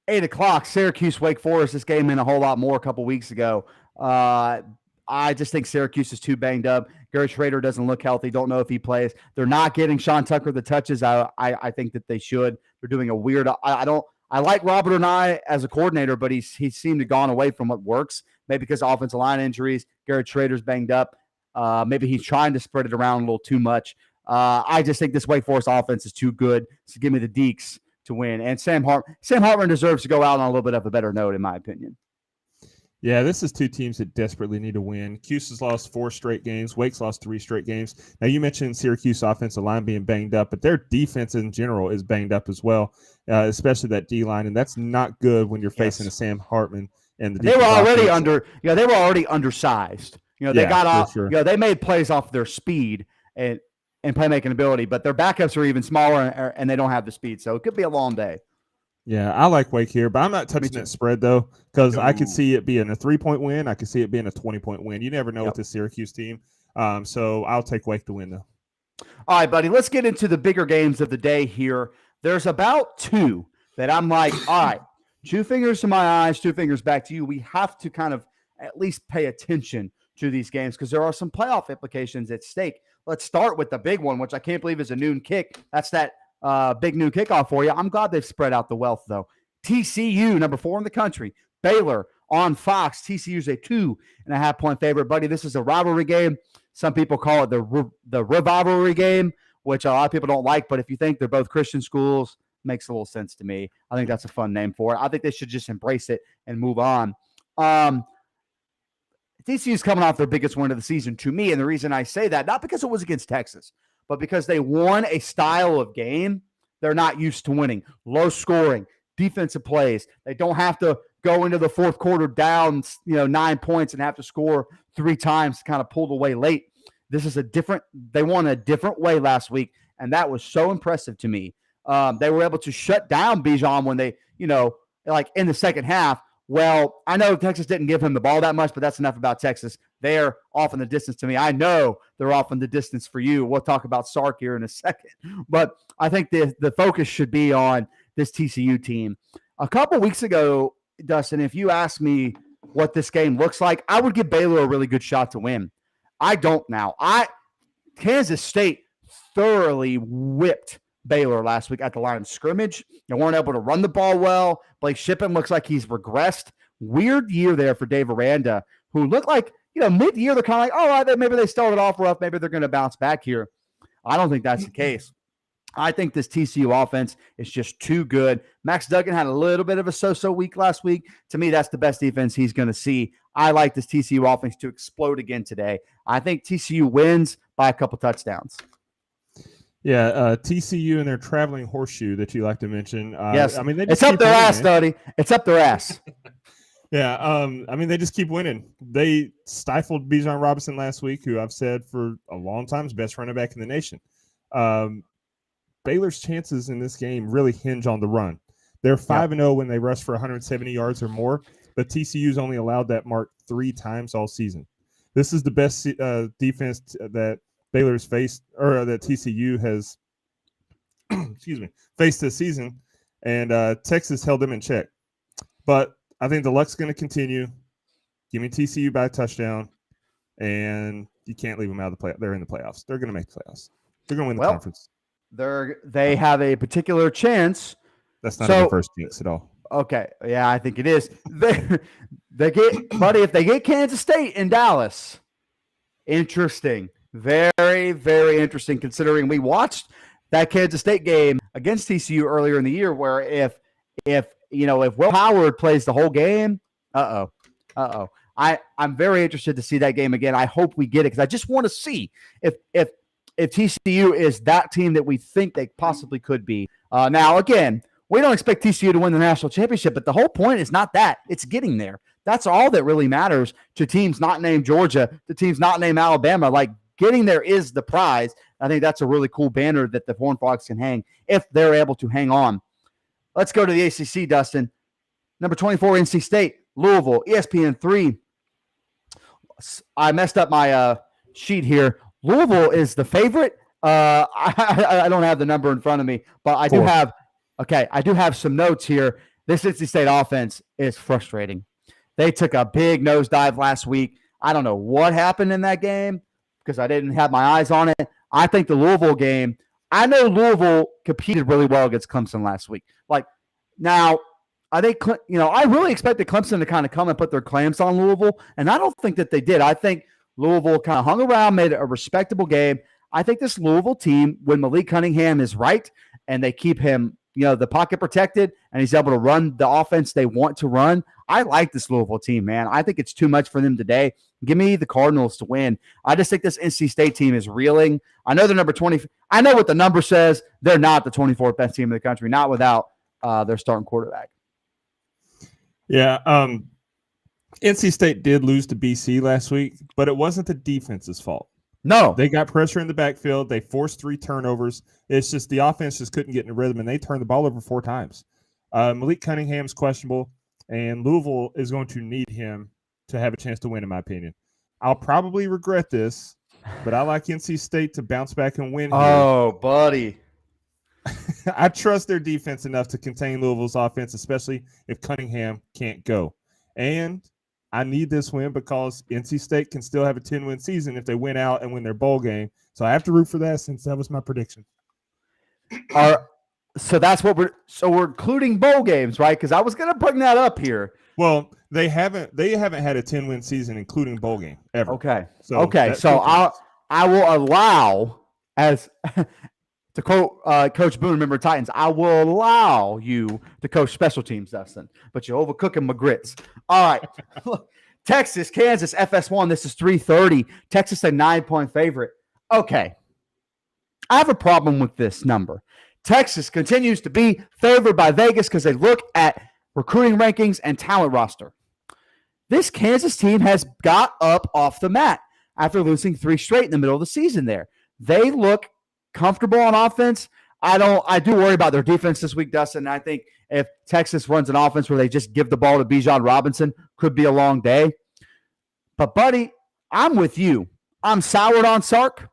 D: 8 o'clock, Syracuse, Wake Forest. This game meant a whole lot more a couple weeks ago. I just think Syracuse is too banged up. Garrett Schrader doesn't look healthy. Don't know if he plays. They're not getting Sean Tucker the touches I think that they should. They're doing a weird – I like Robert Onai as a coordinator, but he seemed to have gone away from what works. Maybe because of offensive line injuries. Garrett Schrader's banged up. Maybe he's trying to spread it around a little too much. I just think this Wake Forest offense is too good. So give me the Deeks to win. And Sam Hartman deserves to go out on a little bit of a better note, in my opinion.
E: Yeah, this is two teams that desperately need to win. Cuse has lost 4 straight games. Wake's lost 3 straight games. Now, you mentioned Syracuse offensive line being banged up, but their defense in general is banged up as well, especially that D-line, and that's not good when you're facing a Sam Hartman. And
D: they were already undersized. They got off. Sure. They made plays off their speed and playmaking ability, but their backups are even smaller and they don't have the speed. So it could be a long day.
E: Yeah, I like Wake here, but I'm not touching that spread, though, because I could see it being a 3-point win. I could see it being a 20-point win. You never know with the Syracuse team. So I'll take Wake to win, though.
D: All right, buddy, let's get into the bigger games of the day here. There's about 2 that I'm like, all right, 2 fingers to my eyes, 2 fingers back to you. We have to kind of at least pay attention to these games because there are some playoff implications at stake. Let's start with the big one, which I can't believe is a noon kick. That's that big noon kickoff for you. I'm glad they've spread out the wealth, though. TCU, number 4 in the country. Baylor on Fox. TCU's a 2.5-point favorite, buddy. This is a rivalry game. Some people call it the rivalry game, which a lot of people don't like. But if you think they're both Christian schools, makes a little sense to me. I think that's a fun name for it. I think they should just embrace it and move on. TCU's coming off their biggest win of the season to me. And the reason I say that, not because it was against Texas, but because they won a style of game they're not used to winning. Low scoring, defensive plays. They don't have to go into the fourth quarter down 9 points and have to score 3 times to kind of pull away late. This is they won a different way last week, and that was so impressive to me. They were able to shut down Bijan when they, like in the second half. Well, I know Texas didn't give him the ball that much, but that's enough about Texas. They're off in the distance to me. I know they're off in the distance for you. We'll talk about Sark here in a second. But I think the focus should be on this TCU team. A couple weeks ago, Dustin, if you ask me what this game looks like, I would give Baylor a really good shot to win. I don't now. Kansas State thoroughly whipped Baylor last week at the line of scrimmage. They weren't able to run the ball well. Blake Shippen looks like he's regressed. Weird year there for Dave Aranda, who looked like, mid-year they're kind of like, all right, maybe they started off rough. Maybe they're going to bounce back here. I don't think that's the case. I think this TCU offense is just too good. Max Duggan had a little bit of a so-so week last week. To me, that's the best defense he's going to see. I like this TCU offense to explode again today. I think TCU wins by a couple touchdowns.
E: Yeah, TCU and their traveling horseshoe that you like to mention.
D: Yes,
E: I mean,
D: it's up their ass, Duddy. It's up their ass.
E: Yeah, I mean, they just keep winning. They stifled Bijan Robinson last week, who I've said for a long time is best running back in the nation. Baylor's chances in this game really hinge on the run. They're 5-0 when they rush for 170 yards or more, but TCU's only allowed that mark 3 times all season. This is the best defense that Baylor's faced, or that TCU has faced this season, and Texas held them in check. But I think the luck's going to continue. Give me TCU by a touchdown, and you can't leave them out of the play. They're in the playoffs. They're going to make the playoffs. They're going to win the conference.
D: They have a particular chance.
E: That's not the first jinx at all.
D: Okay, yeah, I think it is. They get, buddy, if they get Kansas State in Dallas, interesting. Very, very interesting, considering we watched that Kansas State game against TCU earlier in the year, where if Will Howard plays the whole game, I'm very interested to see that game again. I hope we get it because I just want to see if TCU is that team that we think they possibly could be. Now, again, we don't expect TCU to win the national championship, but the whole point is not that. It's getting there. That's all that really matters to teams not named Georgia, to teams not named Alabama. Like, getting there is the prize. I think that's a really cool banner that the Horned Frogs can hang if they're able to hang on. Let's go to the ACC, Dustin. Number 24, NC State, Louisville, ESPN 3. I messed up my sheet here. Louisville is the favorite. I don't have the number in front of me, but I do have some notes here. This NC State offense is frustrating. They took a big nosedive last week. I don't know what happened in that game because I didn't have my eyes on it. I think the Louisville game, I know Louisville competed really well against Clemson last week. Now, I think, I really expected Clemson to kind of come and put their clamps on Louisville, and I don't think that they did. I think Louisville kind of hung around, made it a respectable game. I think this Louisville team, when Malik Cunningham is right and they keep him, the pocket protected and he's able to run the offense they want to run, I like this Louisville team, man. I think it's too much for them today. Give me the Cardinals to win. I just think this NC State team is reeling. I know they're number 20. I know what the number says. They're not the 24th best team in the country, not without their starting quarterback.
E: Yeah, NC State did lose to BC last week, but it wasn't the defense's fault.
D: No.
E: They got pressure in the backfield. They forced 3 turnovers. It's just the offense just couldn't get in a rhythm, and they turned the ball over 4 times. Malik Cunningham's questionable, and Louisville is going to need him to have a chance to win, in my opinion. I'll probably regret this, but I like NC State to bounce back and win here.
D: Oh, buddy.
E: I trust their defense enough to contain Louisville's offense, especially if Cunningham can't go. And I need this win because NC State can still have a 10-win season if they win out and win their bowl game. So I have to root for that since that was my prediction.
D: So that's what we're including bowl games, right? Because I was going to bring that up here.
E: Well, they haven't had a 10-win season, including bowl game, ever.
D: Okay.
E: So
D: I will allow, as to quote Coach Boone, remember Titans, I will allow you to coach special teams, Dustin, but you're overcooking my grits. All right. Texas, Kansas, FS1. This is 3:30. Texas a 9-point favorite. Okay. I have a problem with this number. Texas continues to be favored by Vegas because they look at recruiting rankings and talent roster. This Kansas team has got up off the mat after losing 3 straight in the middle of the season there. They look comfortable on offense. I do worry about their defense this week, Dustin. I think if Texas runs an offense where they just give the ball to Bijan Robinson, could be a long day. But, buddy, I'm with you. I'm soured on Sark.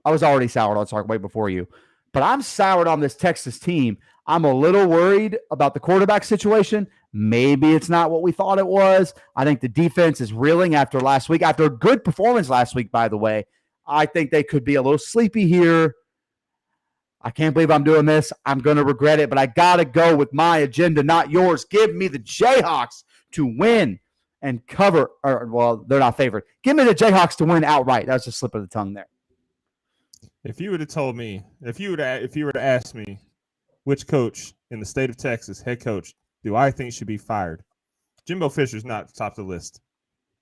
D: I was already soured on Sark way before you. But I'm soured on this Texas team. I'm a little worried about the quarterback situation. Maybe it's not what we thought it was. I think the defense is reeling after last week. After a good performance last week, by the way, I think they could be a little sleepy here. I can't believe I'm doing this. I'm going to regret it, but I got to go with my agenda, not yours. Give me the Jayhawks to win and cover. Well, they're not favored. Give me the Jayhawks to win outright. That was a slip of the tongue there.
E: If you would have told me, if you were to ask me which coach in the state of Texas, head coach, do I think should be fired? Jimbo Fisher's not top of the list.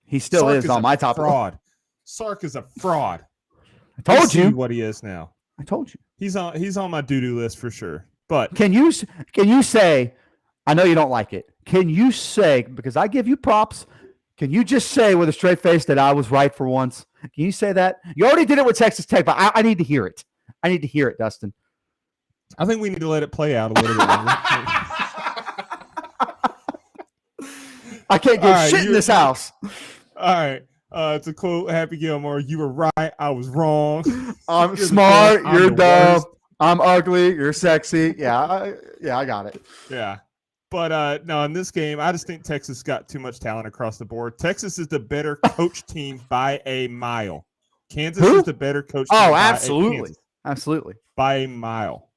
D: He still
E: Sark
D: is on my top.
E: Fraud. Sark is a fraud.
D: I told you
E: what he is now.
D: I told you.
E: He's on my doo-doo list for sure. But
D: can you say, I know you don't like it. Can you say, because I give you props, can you just say with a straight face that I was right for once? Can you say that? You already did it with Texas Tech, but I need to hear it. I need to hear it, Dustin.
E: I think we need to let it play out a little bit longer.
D: I can't get shit in this house.
E: All right. To quote Happy Gilmore, you were right. I was wrong.
D: I'm smart. You're dumb. Worst. I'm ugly. You're sexy. Yeah, I got it.
E: Yeah. But no, in this game, I just think Texas got too much talent across the board. Texas is the better coach team by a mile. Kansas is the better coach team.
D: Oh, absolutely. Absolutely.
E: By a mile.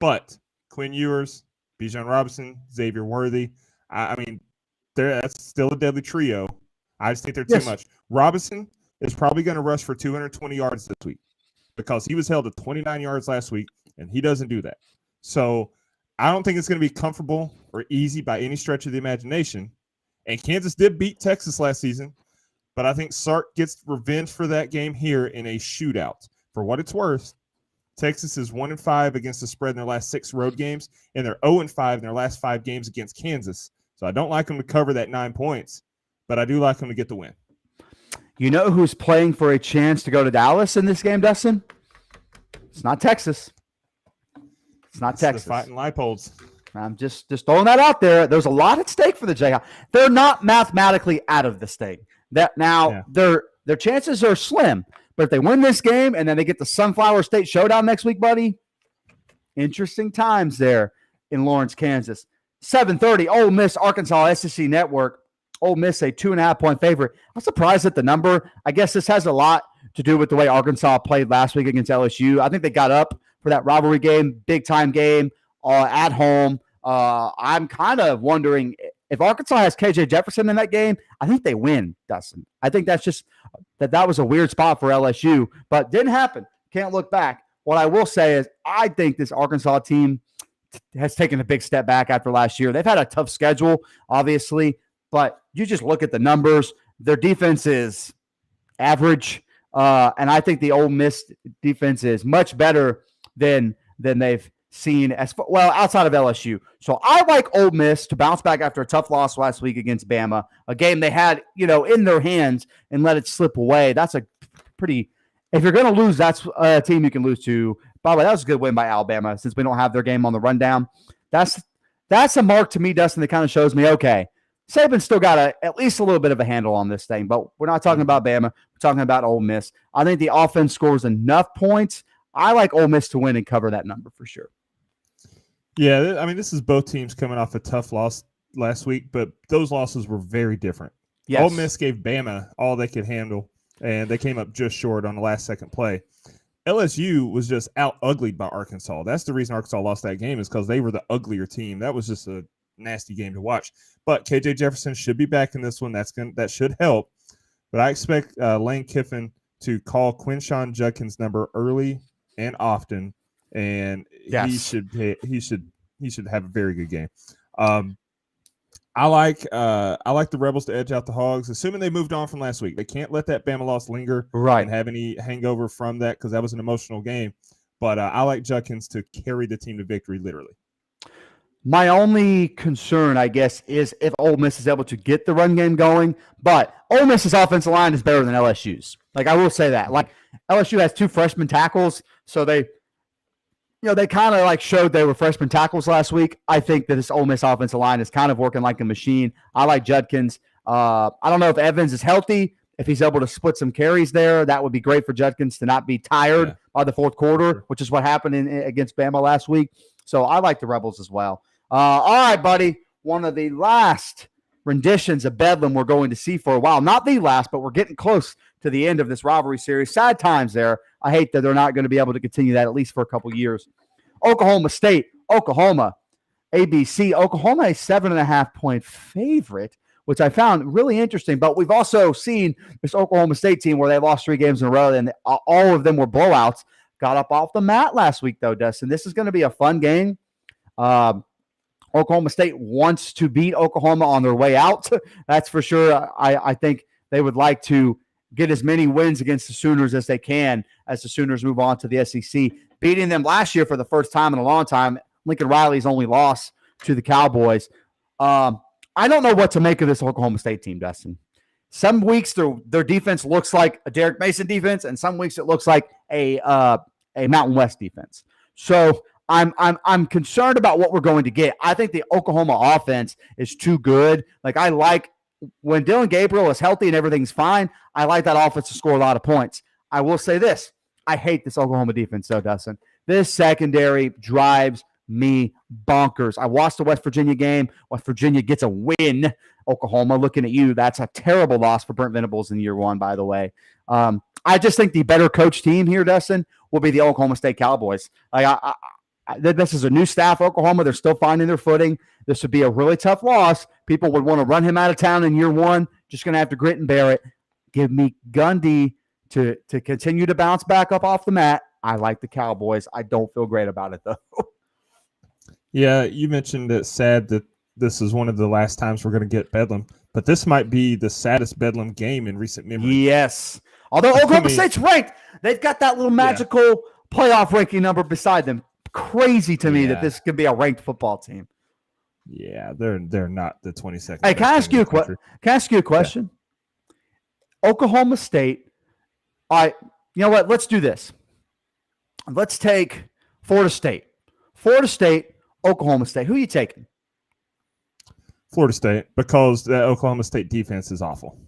E: But Quinn Ewers, Bijan Robinson, Xavier Worthy, I mean, that's still a deadly trio. I just think they're too much. Robinson is probably going to rush for 220 yards this week because he was held to 29 yards last week, and he doesn't do that. So I don't think it's going to be comfortable or easy by any stretch of the imagination. And Kansas did beat Texas last season, but I think Sark gets revenge for that game here in a shootout. For what it's worth, Texas is 1-5 against the spread in their last 6 road games, and they're 0-5 in their last 5 games against Kansas. So I don't like them to cover that 9 points, but I do like them to get the win.
D: You know who's playing for a chance to go to Dallas in this game, Dustin? It's not Texas. It's not Texas.
E: The fighting Leipold's.
D: I'm just throwing that out there. There's a lot at stake for the Jayhawks. They're not mathematically out of this thing. Their chances are slim. But if they win this game and then they get the Sunflower State Showdown next week, buddy, interesting times there in Lawrence, Kansas. 7:30, Ole Miss, Arkansas, SEC Network. Ole Miss a 2.5-point favorite. I'm surprised at the number. I guess this has a lot to do with the way Arkansas played last week against LSU. I think they got up for that rivalry game, big-time game at home. I'm kind of wondering if Arkansas has KJ Jefferson in that game, I think they win, Dustin. I think that's just that was a weird spot for LSU, but didn't happen. Can't look back. What I will say is I think this Arkansas team has taken a big step back after last year. They've had a tough schedule, obviously, but you just look at the numbers. Their defense is average, and I think the Ole Miss defense is much better than they've seen outside of LSU. So I like Ole Miss to bounce back after a tough loss last week against Bama, a game they had, in their hands and let it slip away. That's a pretty, if you're going to lose, that's a team you can lose to. By the way, that was a good win by Alabama since we don't have their game on the rundown. That's a mark to me, Dustin, that kind of shows me, okay, Saban's still got at least a little bit of a handle on this thing, but we're not talking about Bama. We're talking about Ole Miss. I think the offense scores enough points. I like Ole Miss to win and cover that number for sure.
E: Yeah, I mean, this is both teams coming off a tough loss last week, but those losses were very different. Yes. Ole Miss gave Bama all they could handle, and they came up just short on the last-second play. LSU was just out-uglied by Arkansas. That's the reason Arkansas lost that game is because they were the uglier team. That was just a nasty game to watch. But KJ Jefferson should be back in this one. That should help. But I expect Lane Kiffin to call Quinshon Judkins' number early and often, and
D: yes.
E: he should have a very good game. I like the Rebels to edge out the Hogs, assuming they moved on from last week. They can't let that Bama loss linger and have any hangover from that because that was an emotional game. But I like Judkins to carry the team to victory, literally.
D: My only concern, I guess, is if Ole Miss is able to get the run game going. But Ole Miss's offensive line is better than LSU's. I will say that. LSU has 2 freshman tackles, so they kind of showed they were freshman tackles last week. I think that this Ole Miss offensive line is kind of working like a machine. I like Judkins. I don't know if Evans is healthy. If he's able to split some carries there, that would be great for Judkins to not be tired by the fourth quarter, which is what happened against Bama last week. So I like the Rebels as well. All right, buddy. One of the last renditions of Bedlam we're going to see for a while. Not the last, but we're getting close to the end of this rivalry series. Sad times there. I hate that they're not going to be able to continue that at least for a couple years. Oklahoma State, Oklahoma, ABC. Oklahoma a 7.5-point favorite, which I found really interesting. But we've also seen this Oklahoma State team where they lost 3 games in a row, and all of them were blowouts. Got up off the mat last week, though, Dustin. This is going to be a fun game. Oklahoma State wants to beat Oklahoma on their way out. That's for sure. I think they would like to get as many wins against the Sooners as they can as the Sooners move on to the SEC. Beating them last year for the first time in a long time. Lincoln Riley's only loss to the Cowboys. I don't know what to make of this Oklahoma State team, Dustin. Some weeks their defense looks like a Derek Mason defense, and some weeks it looks like a Mountain West defense. So I'm concerned about what we're going to get. I think the Oklahoma offense is too good. Like, I like when Dylan Gabriel is healthy and everything's fine, I like that offense to score a lot of points. I will say this. I hate this Oklahoma defense, though, Dustin. This secondary drives me bonkers. I watched the West Virginia game. West Virginia gets a win. Oklahoma, looking at you, that's a terrible loss for Brent Venables in year 1, by the way. I just think the better coach team here, Dustin, will be the Oklahoma State Cowboys. This is a new staff, Oklahoma. They're still finding their footing. This would be a really tough loss. People would want to run him out of town in year 1. Just going to have to grit and bear it. Give me Gundy to continue to bounce back up off the mat. I like the Cowboys. I don't feel great about it, though.
E: Yeah, you mentioned it's sad that this is one of the last times we're going to get Bedlam, but this might be the saddest Bedlam game in recent memory.
D: Yes. Although Oklahoma State's ranked, they've got that little magical playoff ranking number beside them. Crazy to me that this could be a ranked football team.
E: Yeah, they're not the 22nd.
D: Hey, can I ask you a question? Yeah. Oklahoma State. All right, you know what? Let's do this. Let's take Florida State. Florida State, Oklahoma State. Who are you taking?
E: Florida State, because the Oklahoma State defense is awful.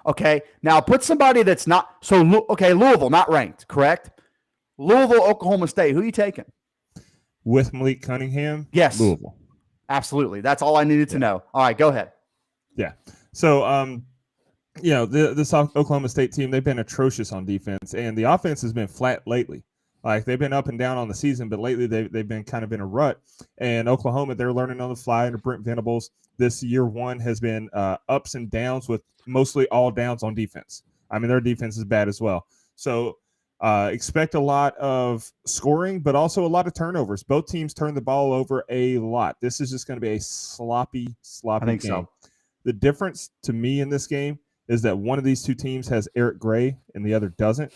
D: Okay, now put somebody that's not – Louisville, not ranked, correct? Louisville, Oklahoma State. Who are you taking?
E: With Malik Cunningham?
D: Yes.
E: Louisville.
D: Absolutely. That's all I needed to know. All right, go ahead.
E: Yeah. So, this Oklahoma State team, they've been atrocious on defense, and the offense has been flat lately. Like, they've been up and down on the season, but lately they've been kind of in a rut. And Oklahoma, they're learning on the fly under Brent Venables. This year 1 has been ups and downs with mostly all downs on defense. I mean, their defense is bad as well. So expect a lot of scoring, but also a lot of turnovers. Both teams turn the ball over a lot. This is just going to be a sloppy
D: I think
E: game.
D: so.
E: The difference to me in this game is that one of these two teams has Eric Gray and the other doesn't.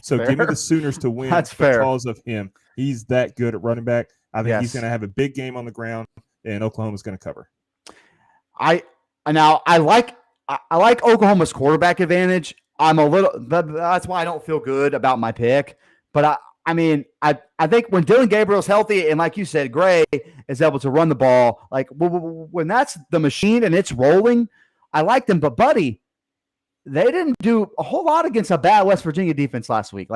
E: So
D: fair.
E: Give me the Sooners to win because of him. He's that good at running back. I think he's going to have a big game on the ground, and Oklahoma's going to cover. I like Oklahoma's quarterback advantage. That's why I don't feel good about my pick. But I think when Dylan Gabriel's healthy and, like you said, Gray is able to run the ball, like when that's the machine and it's rolling, I like them. But buddy, they didn't do a whole lot against a bad West Virginia defense last week.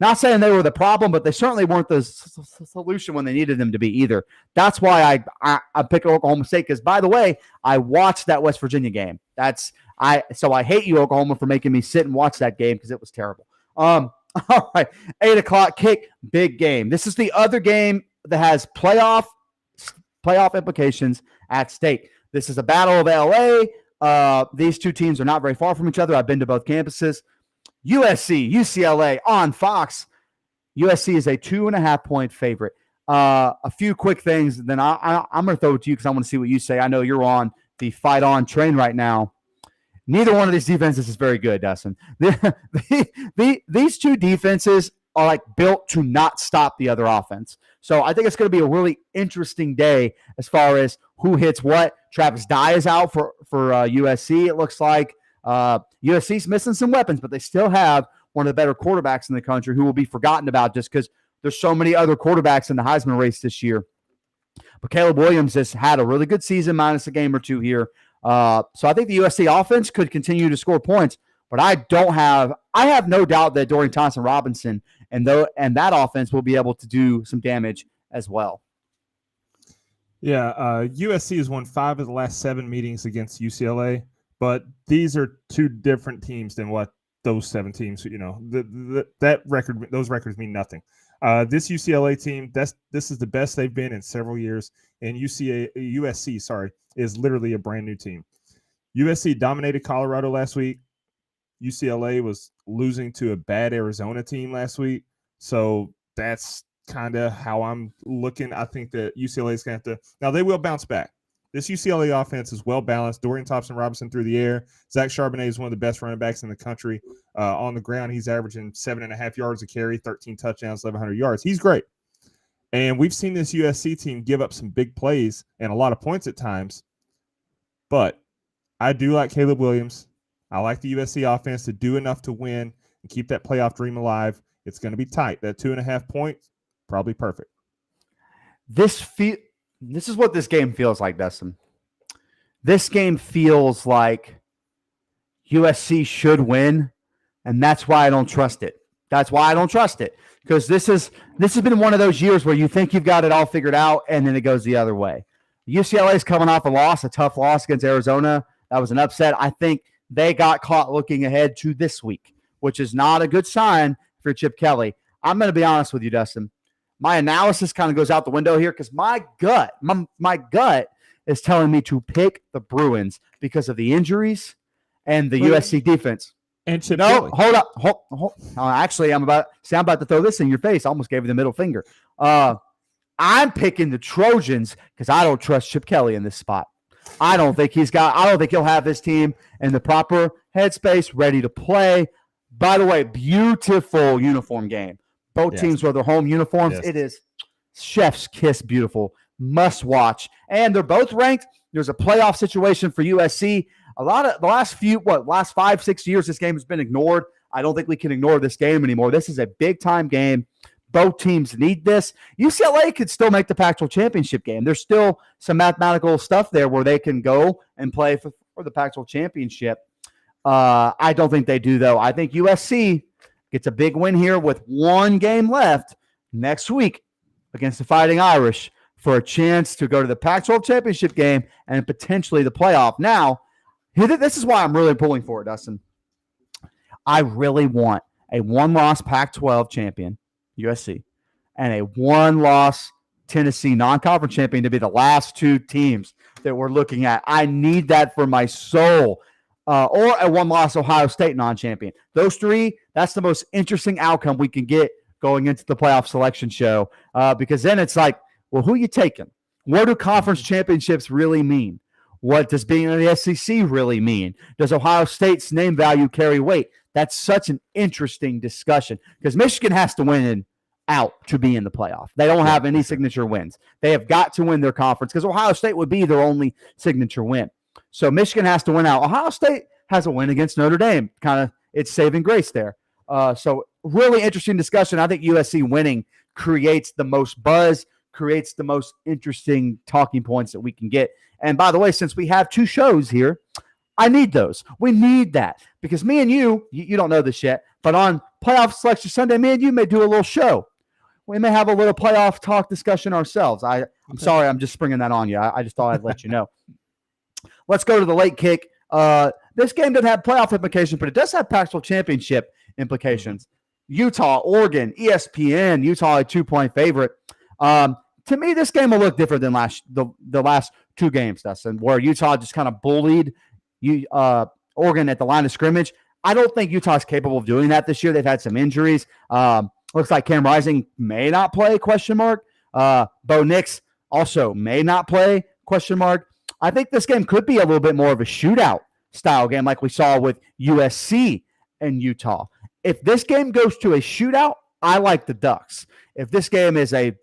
E: Not saying they were the problem, but they certainly weren't the solution when they needed them to be either. That's why I picked Oklahoma State, because, by the way, I watched that West Virginia game. So I hate you, Oklahoma, for making me sit and watch that game because it was terrible. All right, 8 o'clock kick, big game. This is the other game that has playoff implications at stake. This is a battle of LA. These two teams are not very far from each other. I've been to both campuses. USC, UCLA on Fox. USC is a 2.5-point favorite. A few quick things, then I'm going to throw it to you because I want to see what you say. I know you're on the fight on train right now. Neither one of these defenses is very good, Dustin. These two defenses are like built to not stop the other offense. So I think it's going to be a really interesting day as far as who hits what. Travis Dye is out for USC, it looks like. USC's missing some weapons, but they still have one of the better quarterbacks in the country who will be forgotten about just because there's so many other quarterbacks in the Heisman race this year. But Caleb Williams has had a really good season, minus a game or two here. So I think the USC offense could continue to score points, but I have no doubt that Dorian Thompson-Robinson and that offense will be able to do some damage as well. Yeah, USC has won 5 of the last 7 meetings against UCLA, but these are 2 different teams than what those 7 teams. Those records mean nothing. This UCLA team, this is the best they've been in several years, and USC, is literally a brand new team. USC dominated Colorado last week. UCLA was losing to a bad Arizona team last week, so that's kind of how I'm looking. I think that UCLA is going to have to – now they will bounce back. This UCLA offense is well balanced. Dorian Thompson-Robinson through the air. Zach Charbonnet is one of the best running backs in the country. On the ground, he's averaging 7.5 yards a carry, 13 touchdowns, 1,100 yards. He's great. And we've seen this USC team give up some big plays and a lot of points at times. But I do like Caleb Williams. I like the USC offense to do enough to win and keep that playoff dream alive. It's going to be tight. That 2.5 points, probably perfect.
D: This is what this game feels like, Dustin. This game feels like USC should win, and that's why I don't trust it. That's why I don't trust it, because this has been one of those years where you think you've got it all figured out, and then it goes the other way. UCLA is coming off a tough loss against Arizona. That was an upset. I think they got caught looking ahead to this week, which is not a good sign for Chip Kelly. I'm going to be honest with you, Dustin. My analysis kind of goes out the window here because my gut is telling me to pick the Bruins because of the injuries and the USC defense.
E: And Chip Kelly.
D: Hold up. Hold. Actually, I'm about to throw this in your face. I almost gave you the middle finger. I'm picking the Trojans because I don't trust Chip Kelly in this spot. I don't think he'll have his team in the proper headspace, ready to play. By the way, beautiful uniform game. Both teams wear their home uniforms. Yes. It is chef's kiss beautiful. Must watch. And they're both ranked. There's a playoff situation for USC. A lot of the last 5-6 years, this game has been ignored. I don't think we can ignore this game anymore. This is a big-time game. Both teams need this. UCLA could still make the Pac-12 championship game. There's still some mathematical stuff there where they can go and play for the Pac-12 championship. I don't think they do, though. I think USC gets a big win here with one game left next week against the Fighting Irish for a chance to go to the Pac-12 championship game and potentially the playoff. Now, this is why I'm really pulling for it, Dustin. I really want a one-loss Pac-12 champion, USC, and a one-loss Tennessee non-conference champion to be the last 2 teams that we're looking at. I need that for my soul. Or a one-loss Ohio State non-champion. Those 3, that's the most interesting outcome we can get going into the playoff selection show, because then it's like, well, who are you taking? What do conference championships really mean? What does being in the SEC really mean? Does Ohio State's name value carry weight? That's such an interesting discussion because Michigan has to win out to be in the playoff. They don't have any signature wins. They have got to win their conference because Ohio State would be their only signature win. So Michigan has to win out. Ohio State has a win against Notre Dame. Kind of it's saving grace there. So really interesting discussion. I think USC winning creates the most buzz, creates the most interesting talking points that we can get. And by the way, since we have 2 shows here, I need those. We need that because me and you don't know this yet, but on Playoff Selection Sunday, me and you may do a little show. We may have a little playoff talk discussion ourselves. I'm sorry, I'm just springing that on you. I just thought I'd let you know. Let's go to the late kick. This game doesn't have playoff implications, but it does have Pac-12 championship implications. Utah, Oregon, ESPN. Utah a 2-point favorite. To me, this game will look different than the last 2 games, Dustin, where Utah just kind of bullied Oregon at the line of scrimmage. I don't think Utah's capable of doing that this year. They've had some injuries. Looks like Cam Rising may not play, ? Bo Nix also may not play, ? I think this game could be a little bit more of a shootout style game like we saw with USC and Utah. If this game goes to a shootout, I like the Ducks. If this game is a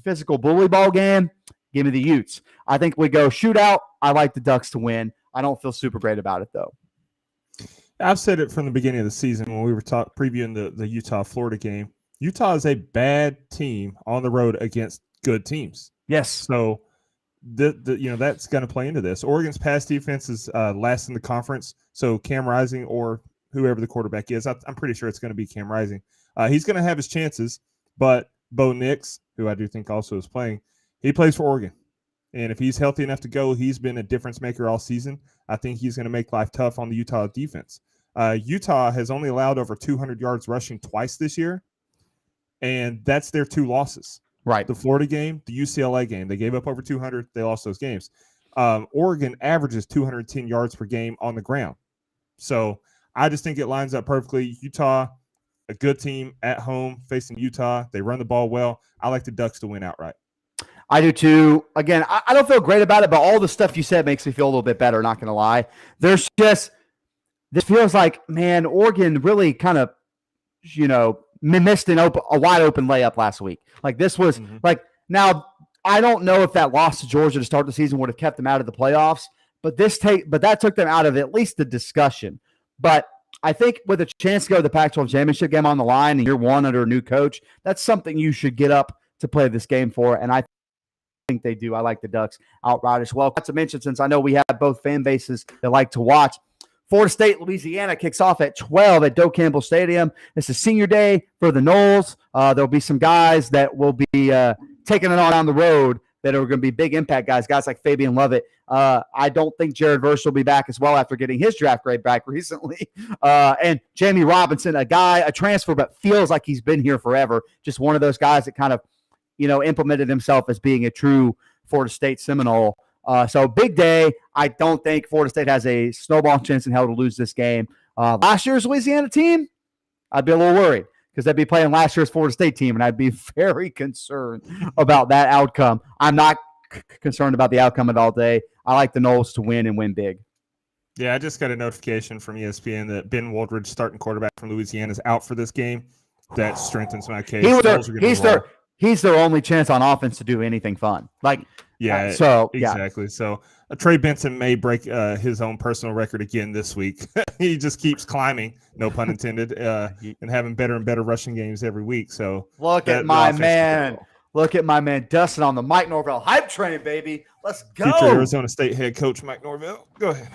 D: physical bully ball game, give me the Utes. I think we go shootout. I like the Ducks to win. I don't feel super great about it, though.
E: I've said it from the beginning of the season when we were previewing the Utah-Florida game. Utah is a bad team on the road against good teams.
D: Yes.
E: So that's going to play into this. Oregon's pass defense is last in the conference, so Cam Rising or whoever the quarterback is, I'm pretty sure it's going to be Cam Rising. He's going to have his chances, but Bo Nix, who I do think also is playing, he plays for Oregon. And if he's healthy enough to go, he's been a difference maker all season. I think he's going to make life tough on the Utah defense. Utah has only allowed over 200 yards rushing twice this year, and that's their 2 losses.
D: Right.
E: The Florida game, the UCLA game. They gave up over 200. They lost those games. Oregon averages 210 yards per game on the ground. So I just think it lines up perfectly. Utah, a good team at home facing Utah. They run the ball well. I like the Ducks to win outright.
D: I do too. Again, I don't feel great about it, but all the stuff you said makes me feel a little bit better, not going to lie. This feels like, man, Oregon really kind of, missed a wide open layup last week. Like this was now I don't know if that loss to Georgia to start the season would have kept them out of the playoffs, but that took them out of at least the discussion. But I think with a chance to go to the Pac-12 championship game on the line in year 1 under a new coach, that's something you should get up to play this game for. And I think they do. I like the Ducks outright as well. Not to mention, since I know we have both fan bases that like to watch, Florida State, Louisiana kicks off at 12 at Doe Campbell Stadium. It's a senior day for the Noles. There'll be some guys that will be taking it on down the road that are going to be big impact guys like Fabian Lovett. I don't think Jared Verse will be back as well after getting his draft grade back recently. And Jamie Robinson, a transfer, but feels like he's been here forever. Just one of those guys that kind of, implemented himself as being a true Florida State Seminole. So big day. I don't think Florida State has a snowball chance in hell to lose this game. Last year's Louisiana team, I'd be a little worried because they'd be playing last year's Florida State team, and I'd be very concerned about that outcome. I'm not concerned about the outcome at all day. I like the Noles to win and win big.
E: Yeah, I just got a notification from ESPN that Ben Waldridge, starting quarterback from Louisiana, is out for this game. That strengthens my case.
D: He's their only chance on offense to do anything fun. Exactly.
E: So Trey Benson may break his own personal record again this week. He just keeps climbing, no pun intended, and having better and better rushing games every week. So
D: look at my man Dustin on the Mike Norvell hype train, baby. Let's go.
E: Future Arizona State head coach Mike Norvell. Go ahead.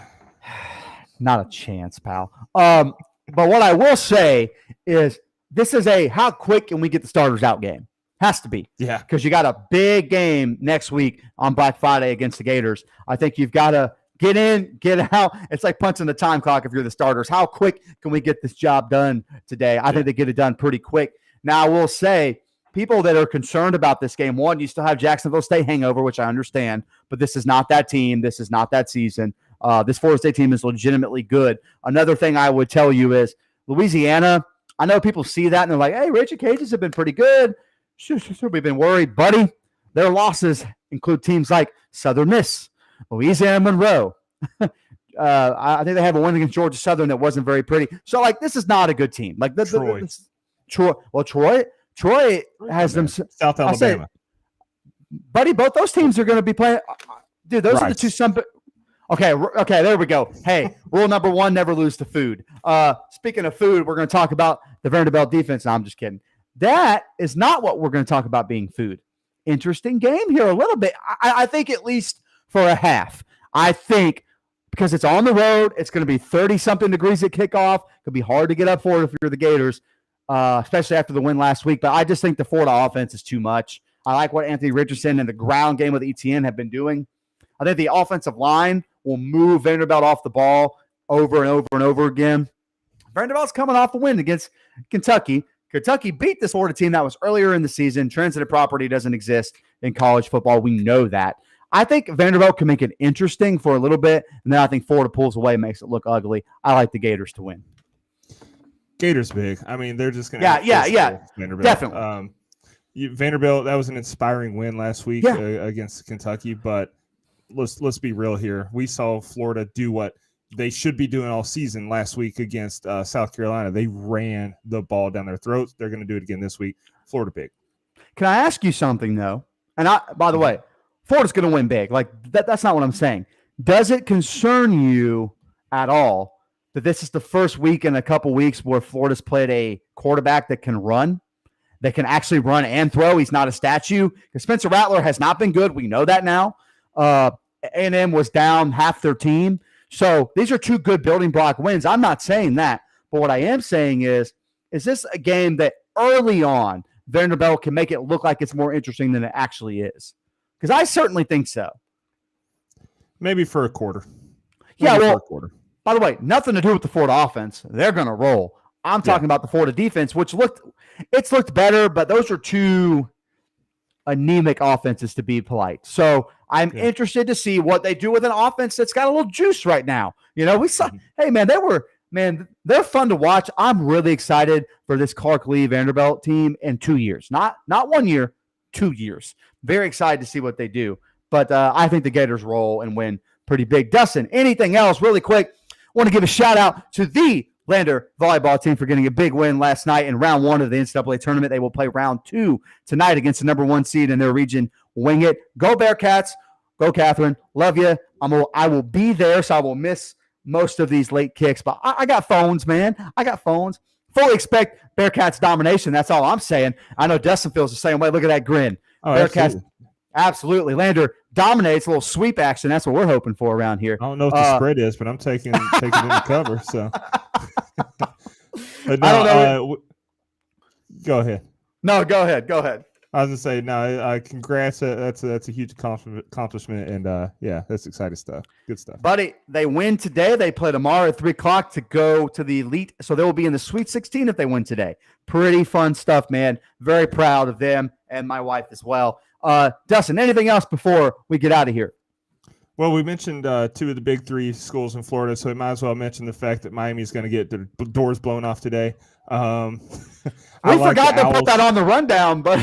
D: Not a chance, pal. But what I will say is this is how quick can we get the starters out game? Has to be.
E: Yeah.
D: Because you got a big game next week on Black Friday against the Gators. I think you've got to get in, get out. It's like punching the time clock if you're the starters. How quick can we get this job done today? I think they get it done pretty quick. Now, I will say, people that are concerned about this game, one, you still have Jacksonville State hangover, which I understand, but this is not that team. This is not that season. This Florida State team is legitimately good. Another thing I would tell you is Louisiana, I know people see that and they're like, hey, Raging Cajuns have been pretty good. Sure, we've been worried, buddy. Their losses include teams like Southern Miss, Louisiana Monroe. I think they have a win against Georgia Southern that wasn't very pretty. So, this is not a good team. Troy has them.
E: South Alabama.
D: Buddy, both those teams are going to be playing. Dude, those are the two. Okay, there we go. Hey, rule number 1, never lose to food. Speaking of food, we're going to talk about the Vanderbilt defense. No, I'm just kidding. That is not what we're going to talk about being food. Interesting game here a little bit. I think at least for a half. I think because it's on the road, it's going to be 30-something degrees at kickoff. It could be hard to get up for it if you're the Gators, especially after the win last week. But I just think the Florida offense is too much. I like what Anthony Richardson and the ground game with ETN have been doing. I think the offensive line will move Vanderbilt off the ball over and over and over again. Vanderbilt's coming off a win against Kentucky. Kentucky beat this Florida team that was earlier in the season. Transitive property doesn't exist in college football. We know that. I think Vanderbilt can make it interesting for a little bit, and then I think Florida pulls away and makes it look ugly. I like the Gators to win.
E: Gators big. I mean, they're just going to
D: Vanderbilt. Definitely.
E: Vanderbilt, that was an inspiring win last week against Kentucky, but let's be real here. We saw Florida do what they should be doing all season last week against South Carolina. They ran the ball down their throats. They're going to do it again this week. Florida big.
D: Can I ask you something, though? And by the way, Florida's going to win big. That's not what I'm saying. Does it concern you at all that this is the first week in a couple weeks where Florida's played a quarterback that can run, that can actually run and throw? He's not a statue. Because Spencer Rattler has not been good. We know that now. A&M was down half their team. So these are two good building block wins. I'm not saying that. But what I am saying is this a game that early on Vanderbilt can make it look like it's more interesting than it actually is? Because I certainly think so.
E: Maybe for a quarter.
D: Yeah,
E: Maybe for
D: well,
E: a quarter.
D: by the way, nothing to do with the Florida offense. They're going to roll. I'm talking about the Florida defense, which looked better, but those are two anemic offenses, to be polite. So I'm interested to see what they do with an offense that's got a little juice right now. We saw, hey man, they're fun to watch. I'm really excited for this Clark Lee Vanderbilt team in 2 years, not 1 year, 2 years. Very excited to see what they do. But I think the Gators roll and win pretty big. Dustin, anything else really quick? Want to give a shout out to the Lander volleyball team for getting a big win last night in round 1 of the NCAA tournament. They will play round 2 tonight against the number 1 seed in their region. Wing it. Go Bearcats. Go Catherine. Love you. I will be there, so I will miss most of these late kicks. But I got phones, man. I got phones. Fully expect Bearcats domination. That's all I'm saying. I know Dustin feels the same way. Look at that grin.
E: Oh,
D: Bearcats. Absolutely. Lander dominates, a little sweep action. That's what we're hoping for around here.
E: I don't know what the spread is, but I'm taking it in the cover. So, but no,
D: I don't know.
E: Go ahead.
D: No, go ahead.
E: I was gonna say no. Congrats. That's a huge accomplishment, and yeah, that's exciting stuff. Good stuff,
D: buddy. They win today. They play tomorrow at 3:00 to go to the elite. So they will be in the Sweet 16 if they win today. Pretty fun stuff, man. Very proud of them and my wife as well. Dustin, anything else before we get out of here?
E: Well, we mentioned 2 of the big 3 schools in Florida, so we might as well mention the fact that Miami's going to get their doors blown off today.
D: We forgot to put that on the rundown, but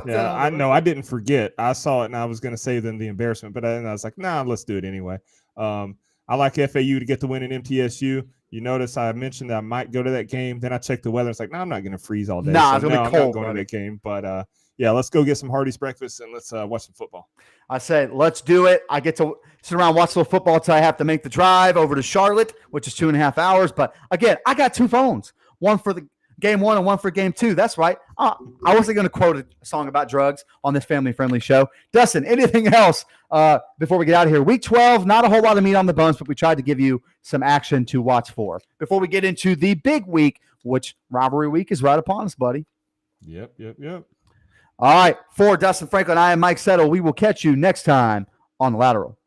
E: yeah, I know. I didn't forget. I saw it, and I was going to save them the embarrassment, but I was like, nah, let's do it anyway. I like FAU to get the win in MTSU. You notice I mentioned that I might go to that game. Then I checked the weather. It's like, no, I'm not going to freeze all day.
D: It's going to be cold.
E: I'm not going to that game, but yeah, let's go get some Hardee's breakfast and let's watch some football.
D: I said, let's do it. I get to sit around, watch a little football until I have to make the drive over to Charlotte, which is 2.5 hours. But again, I got 2 phones, one for the game 1 and one for game 2. That's right. I wasn't going to quote a song about drugs on this family-friendly show. Dustin, anything else before we get out of here? Week 12, not a whole lot of meat on the bones, but we tried to give you some action to watch for. Before we get into the big week, which rivalry week is right upon us, buddy.
E: Yep.
D: All right, for Dustin Franklin, I am Mike Settle. We will catch you next time on The Lateral.